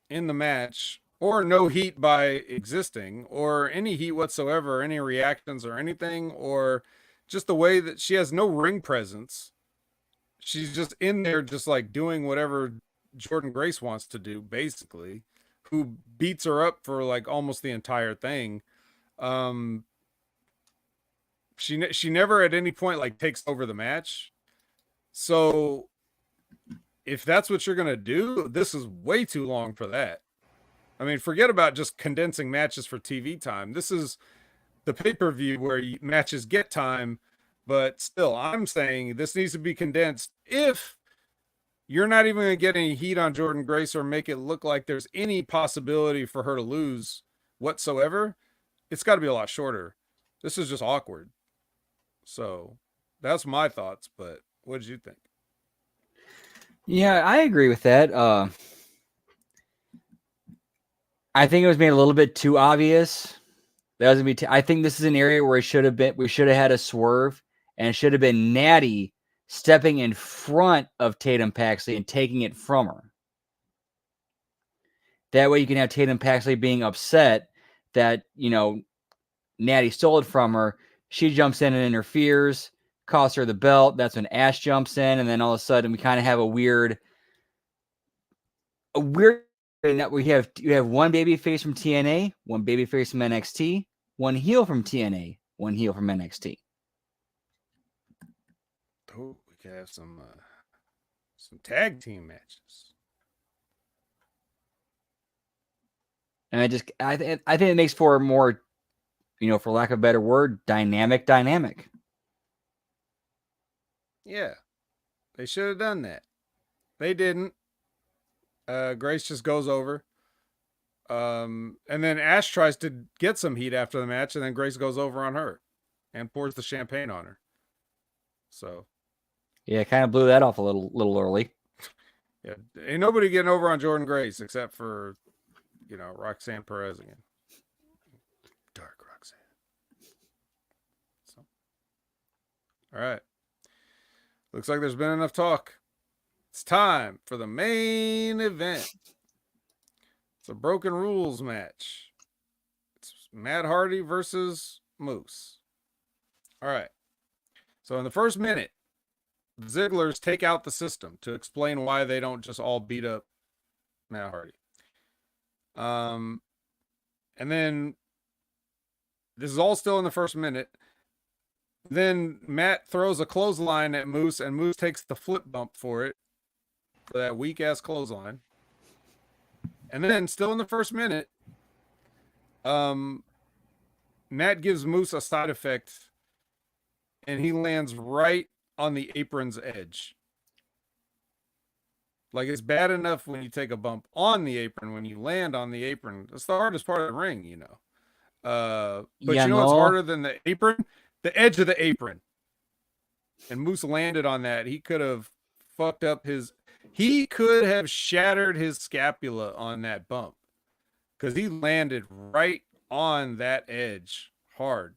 in the match, or no heat by existing, or any heat whatsoever, any reactions or anything, or just the way that she has no ring presence. She's just in there just like doing whatever Jordan Grace wants to do, basically, who beats her up for like almost the entire thing. She never at any point like takes over the match. So if that's what you're gonna do, this is way too long for that. I mean, forget about just condensing matches for TV time. This is the pay-per-view where matches get time, but still, I'm saying this needs to be condensed. If you're not even going to get any heat on Jordan Grace or make it look like there's any possibility for her to lose whatsoever, it's got to be a lot shorter. This is just awkward. So that's my thoughts, but what did you think? Yeah, I agree with that. I think it was made a little bit too obvious. That was gonna be. I think this is an area where it should have been. We should have had a swerve, and it should have been Natty stepping in front of Tatum Paxley and taking it from her. That way, you can have Tatum Paxley being upset that Natty stole it from her. She jumps in and interferes, costs her the belt. That's when Ash jumps in, and then all of a sudden, we kind of have a weird. That you have one baby face from TNA, one baby face from NXT, one heel from TNA, one heel from NXT. Oh, we could have some tag team matches. And I think it makes for a more, for lack of a better word, dynamic. Yeah, they should have done that. They didn't. Grace just goes over. And then Ash tries to get some heat after the match, and then Grace goes over on her and pours the champagne on her. So, yeah, it kind of blew that off a little early. Yeah, ain't nobody getting over on Jordan Grace except for, Roxanne Perez again. Dark Roxanne. So, all right. Looks like there's been enough talk. It's time for the main event. It's a broken rules match. It's Matt Hardy versus Moose. All right. So in the first minute, the Zigglers take out the system to explain why they don't just all beat up Matt Hardy. And then this is all still in the first minute. Then Matt throws a clothesline at Moose, and Moose takes the flip bump for that weak ass clothesline. And then, still in the first minute, Matt gives Moose a side effect, and he lands right on the apron's edge. Like, it's bad enough when you take a bump on the apron. When you land on the apron, that's the hardest part of the ring, you know. But Yeah, you know what's no. harder than the apron? The edge of the apron. And Moose landed on that. He could have fucked up he could have shattered his scapula on that bump. Because he landed right on that edge hard.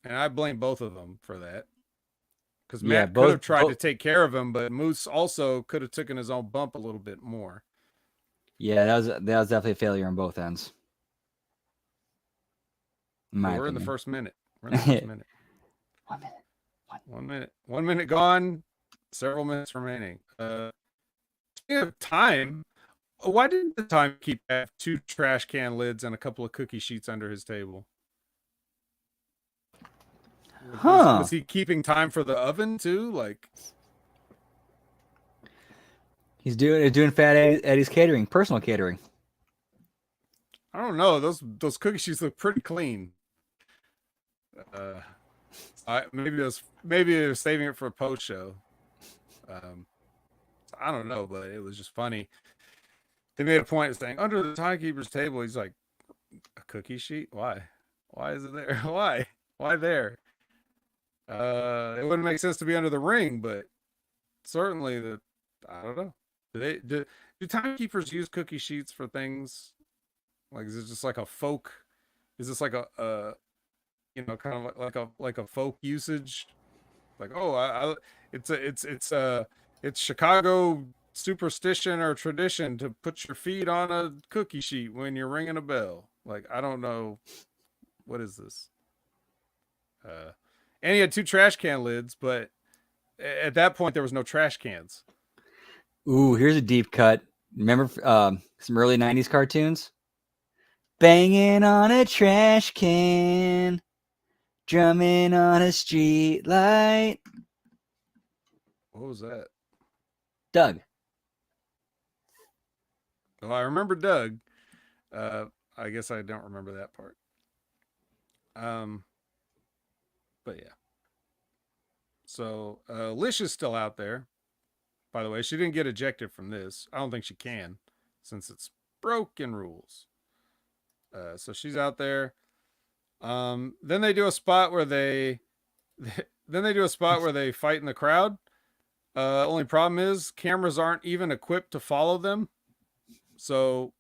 And I blame both of them for that. Because Matt could have tried to take care of him, but Moose also could have taken his own bump a little bit more. Yeah, that was definitely a failure on both ends. We're in the first minute. We're in the first minute. 1 minute. 1 minute. 1 minute gone. Several minutes remaining. Speaking of time, why didn't the timekeeper have 2 trash can lids and a couple of cookie sheets under his table? Was he keeping time for the oven too? Like, he's doing Fat Eddie's catering, personal catering. I don't know. Those cookie sheets look pretty clean. Maybe it was saving it for a post show. I don't know, but it was just funny. They made a point of saying under the timekeeper's table. He's like, a cookie sheet? Why? Why is it there? Why? Why there? It wouldn't make sense to be under the ring, but certainly I don't know. Do timekeepers use cookie sheets for things? Like, is it just like a folk? Is this like a kind of like a folk usage? Like, oh, it's Chicago superstition or tradition to put your feet on a cookie sheet when you're ringing a bell. Like, I don't know. What is this? And he had 2 trash can lids, but at that point there was no trash cans. Ooh, here's a deep cut. Remember some early 90s cartoons? Banging on a trash can, drumming on a street light. What was that? Doug. Well, I remember Doug. I guess I don't remember that part. But yeah. So Lish is still out there. By the way, she didn't get ejected from this. I don't think she can, since it's broken rules. So she's out there. Then they do a spot where they fight in the crowd. Only problem is cameras aren't even equipped to follow them. So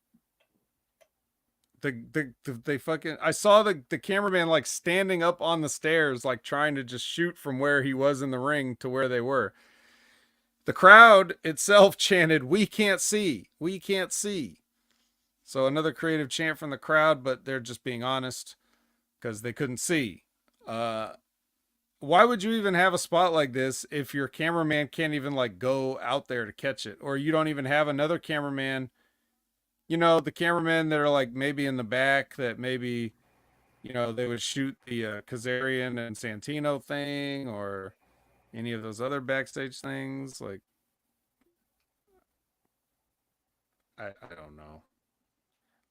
they fucking, I saw the cameraman like standing up on the stairs, like trying to just shoot from where he was in the ring to where they were. The crowd itself chanted, "We can't see. We can't see." So another creative chant from the crowd, but they're just being honest because they couldn't see. Why would you even have a spot like this if your cameraman can't even like go out there to catch it, or you don't even have another cameraman? You know, the cameramen that are like maybe in the back that maybe, you know, they would shoot the Kazarian and Santino thing or any of those other backstage things. Like, I don't know.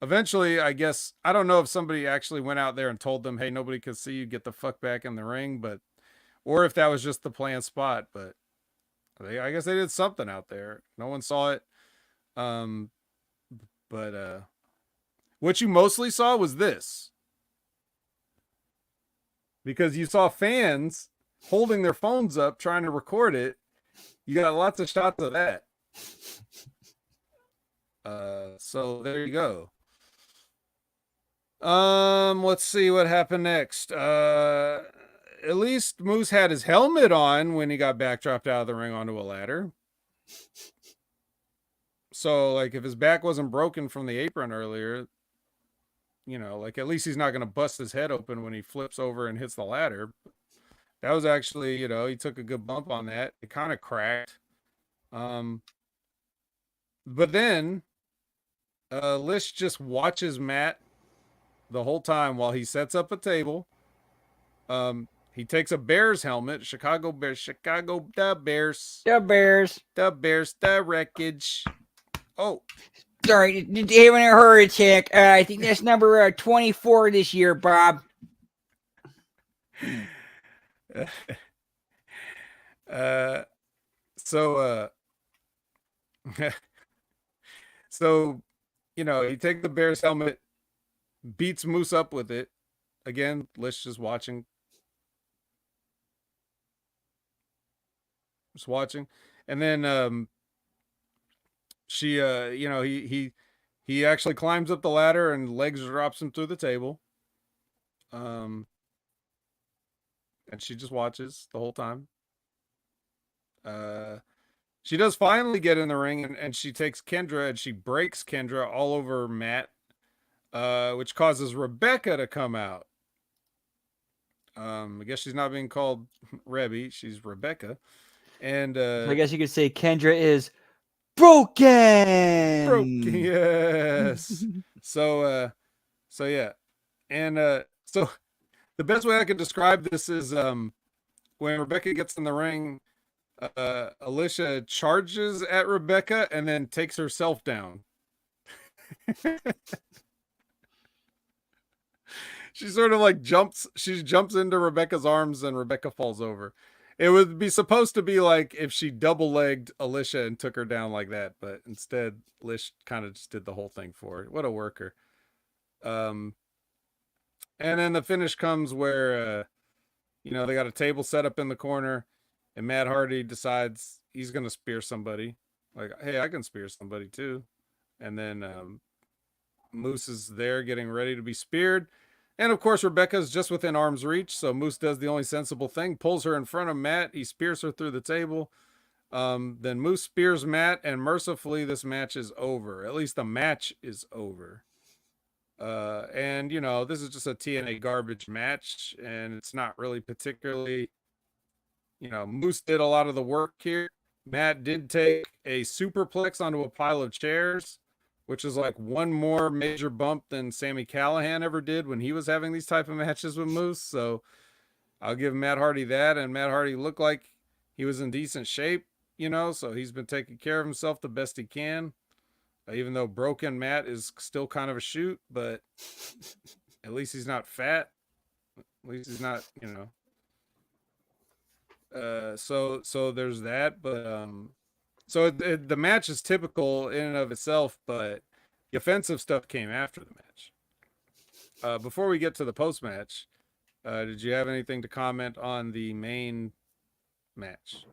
Eventually, I guess, I don't know if somebody actually went out there and told them, hey, nobody can see you, get the fuck back in the ring, but, or if that was just the planned spot, but I guess they did something out there. No one saw it. But what you mostly saw was this. Because you saw fans holding their phones up trying to record it. You got lots of shots of that. So there you go. Let's see what happened next. at least Moose had his helmet on when he got backdropped out of the ring onto a ladder. So, like, if his back wasn't broken from the apron earlier, you know, like, at least he's not going to bust his head open when he flips over and hits the ladder. That was actually, you know, he took a good bump on that. It kind of cracked. But then Lish just watches Matt the whole time while he sets up a table. He takes a Bears helmet, Chicago Bears, the Bears, the wreckage. Oh, Sorry, having a heart attack. I think that's number 24 this year, Bob. So so, you know, he takes the Bears helmet, beats Moose up with it. Again, Lish just watching. Just watching. And then she you know, he actually climbs up the ladder and legs drops him through the table. And she just watches the whole time. She does finally get in the ring, and she takes Kendra and she breaks Kendra all over Matt, which causes Rebecca to come out. I guess she's not being called Rebby, she's Rebecca. And I guess you could say Kendra is broken. Yes. So yeah. And so the best way I could describe this is when Rebecca gets in the ring, Alicia charges at Rebecca and then takes herself down. She sort of like jumps into Rebecca's arms and Rebecca falls over. It would be supposed to be like if she double-legged Alicia and took her down like that, but instead Lish kind of just did the whole thing for her. What a worker. And then the finish comes where you know, they got a table set up in the corner and Matt Hardy decides he's going to spear somebody. Like, hey, I can spear somebody too. And then Moose is there getting ready to be speared. And of course, Rebecca's just within arm's reach. So Moose does the only sensible thing, pulls her in front of Matt. He spears her through the table. Then Moose spears Matt, and mercifully, this match is over. At least the match is over. And, you know, this is just a TNA garbage match, and it's not really particularly, you know, Moose did a lot of the work here. Matt did take a superplex onto a pile of chairs, which is like one more major bump than Sami Callihan ever did when he was having these type of matches with Moose. So I'll give Matt Hardy that. And Matt Hardy looked like he was in decent shape, you know, so he's been taking care of himself the best he can. Even though broken Matt is still kind of a shoot, but at least he's not fat. At least he's not, you know. So there's that, but so the match is typical in and of itself, but the offensive stuff came after the match. Before we get to the post match, did you have anything to comment on the main match?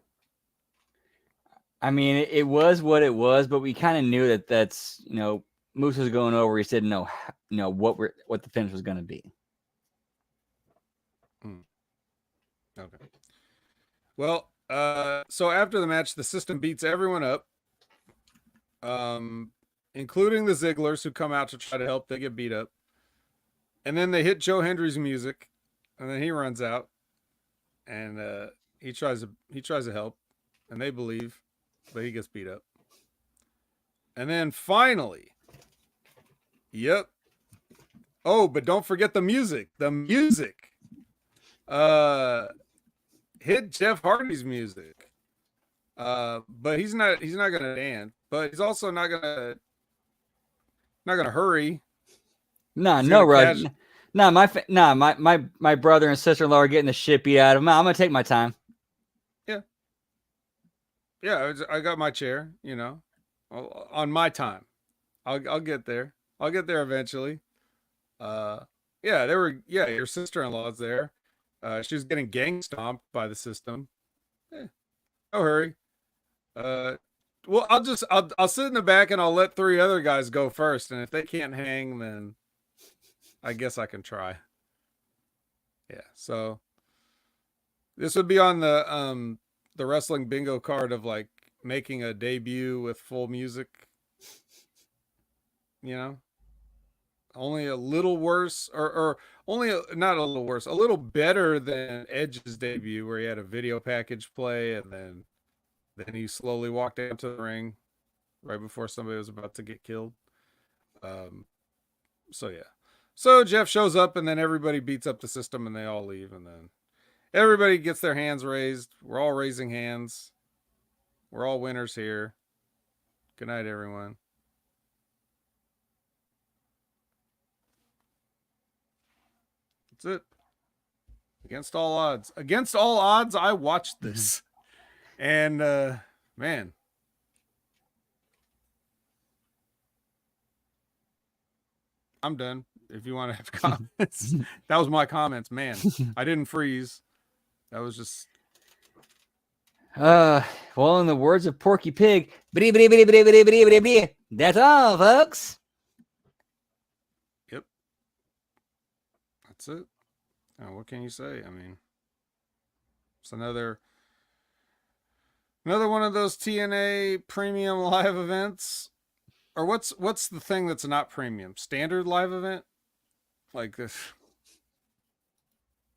I mean, it was what it was, but we kind of knew that's, you know, Moose was going over. He didn't know, you know, what the finish was going to be. Okay. Well, so after the match, the system beats everyone up, including the Zigglers who come out to try to help. They get beat up, and then they hit Joe Hendry's music, and then he runs out, and he tries to help, and they believe, but he gets beat up. And then finally, yep. Oh, but don't forget the music. The music. Hit Jeff Hardy's music. But he's not gonna dance, but he's also not gonna hurry. No rush. My brother and sister-in-law are getting the shit beat out of him. I'm gonna take my time. Yeah, I got my chair, you know, on my time. I'll get there. I'll get there eventually. Yeah, your sister-in-law's there. She was getting gang stomped by the system. No hurry. Well, I'll sit in the back and I'll let 3 other guys go first, and if they can't hang, then I guess I can try. Yeah, so This would be on the wrestling bingo card of like making a debut with full music. You know, only a little worse, or only not a little worse, a little better than Edge's debut, where he had a video package play and then he slowly walked down to the ring right before somebody was about to get killed. Um, so yeah, so Jeff shows up and then everybody beats up the system and they all leave and then everybody gets their hands raised. We're all raising hands. We're all winners here. Good night, everyone. That's it. Against all odds. Against all odds, I watched this. And man. I'm done. If you want to have comments. That was my comments, man. I didn't freeze. That was just well, in the words of Porky Pig, that's all, folks. Yep. That's it. What can you say? I mean, it's another one of those TNA premium live events. Or what's the thing that's not premium? Standard live event? Like this.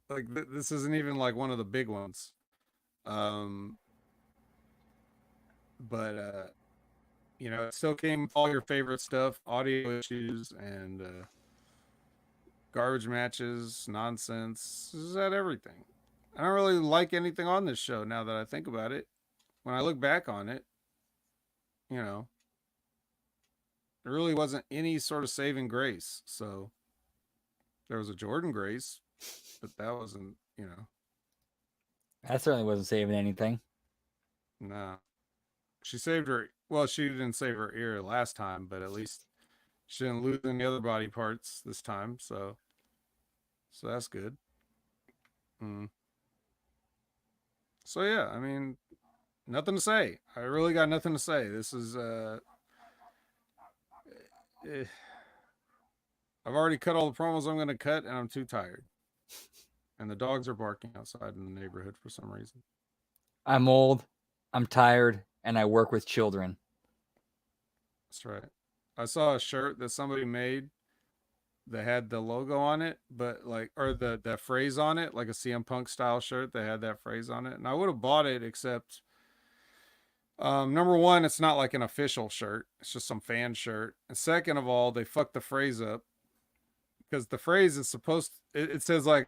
Like this isn't even like one of the big ones. But you know, it still came with all your favorite stuff, audio issues and garbage matches, nonsense. This is at everything. I don't really like anything on this show now that I think about it. When I look back on it, you know, there really wasn't any sort of saving grace. So there was a Jordan Grace, but that wasn't, you know. That certainly wasn't saving anything. No. She saved her. Well, she didn't save her ear last time, but at least she didn't lose any other body parts this time. So that's good. So yeah, I mean, nothing to say. I really got nothing to say. This is I've already cut all the promos I'm going to cut, and I'm too tired. And the dogs are barking outside in the neighborhood for some reason. I'm old, I'm tired, and I work with children. That's right. I saw a shirt that somebody made that had the logo on it, but like, or that phrase on it, like a CM Punk style shirt that had that phrase on it. And I would have bought it, except number one, it's not like an official shirt. It's just some fan shirt. And second of all, they fucked the phrase up because the phrase is supposed to, it says like,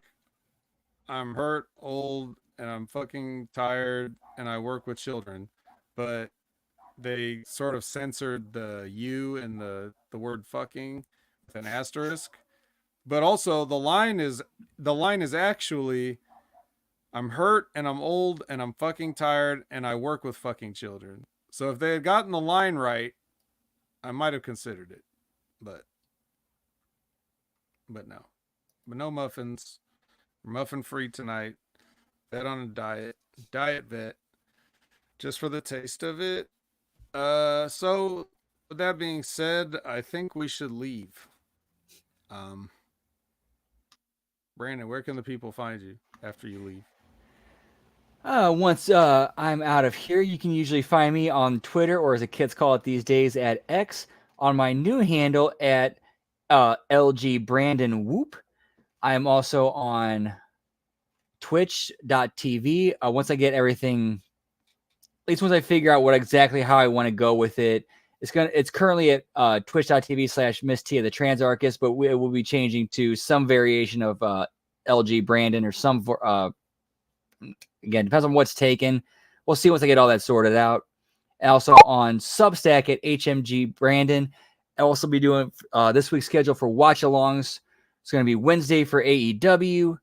I'm hurt, old, and I'm fucking tired, and I work with children. But they sort of censored the "you" and the word "fucking" with an asterisk. But also the line is actually, I'm hurt and I'm old and I'm fucking tired and I work with fucking children. So if they had gotten the line right, I might have considered it. But no. But no muffins. We're muffin free tonight. Vet on a diet. Diet vet. Just for the taste of it. So with that being said, I think we should leave. Brandon, where can the people find you after you leave? Once I'm out of here, you can usually find me on Twitter, or as the kids call it these days, at X, on my new handle at LG Brandon Whoop. I'm also on twitch.tv. Once I get everything, at least once I figure out exactly how I want to go with it, it's currently at twitch.tv/Miss T of the Transarchist, but it will be changing to some variation of LG Brandon or some again, depends on what's taken. We'll see once I get all that sorted out. Also on Substack at HMG Brandon. I'll also be doing this week's schedule for watch-alongs. It's going to be Wednesday for AEW,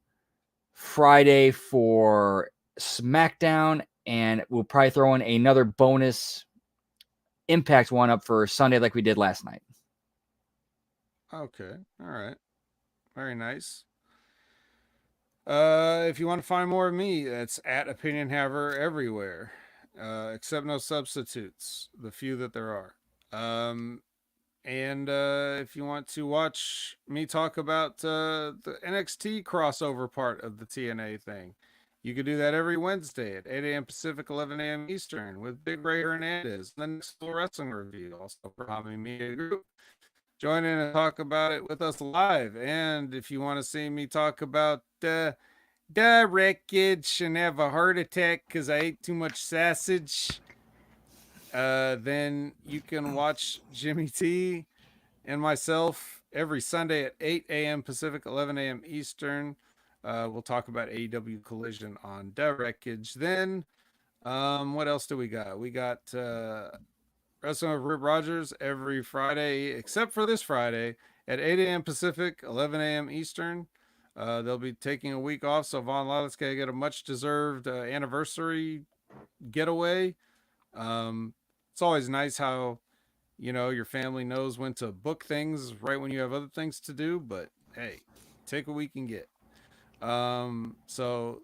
Friday for SmackDown, and we'll probably throw in another bonus Impact one up for Sunday like we did last night. Okay. All right. Very nice. If you want to find more of me, it's at Opinion Haver everywhere, except no substitutes, the few that there are. And if you want to watch me talk about the NXT crossover part of the TNA thing, You could do that every Wednesday at 8 a.m. Pacific, 11 a.m. Eastern with Big Ray Hernandez, and the Next Level Wrestling Review, also for Hobby Media Group. Join in and talk about it with us live. And if you want to see me talk about the wreckage and have a heart attack because I ate too much sausage, then you can watch Jimmy T and myself every Sunday at 8 a.m. Pacific, 11 a.m. Eastern. We'll talk about AEW Collision on the wreckage. Then, what else do we got? We got Wrestling with Rip Rogers every Friday, except for this Friday at 8 a.m. Pacific, 11 a.m. Eastern. They'll be taking a week off, so Von Lawless can get a much-deserved anniversary getaway. It's always nice how, you know, your family knows when to book things right when you have other things to do, but hey, take what we can get. So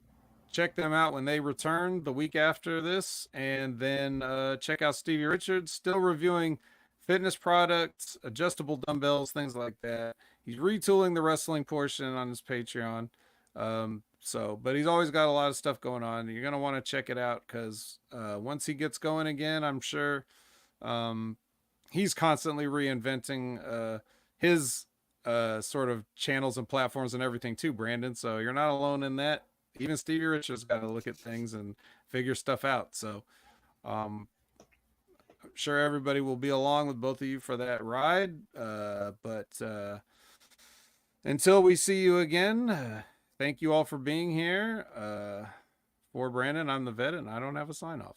check them out when they return the week after this, and then check out Stevie Richards, still reviewing fitness products, adjustable dumbbells, things like that. He's retooling the wrestling portion on his Patreon. But he's always got a lot of stuff going on. You're going to want to check it out because once he gets going again, I'm sure he's constantly reinventing his sort of channels and platforms and everything too, Brandon. So you're not alone in that. Even Stevie Richards got to look at things and figure stuff out. So I'm sure everybody will be along with both of you for that ride. But until we see you again, thank you all for being here. For Brandon, I'm the vet, and I don't have a sign off.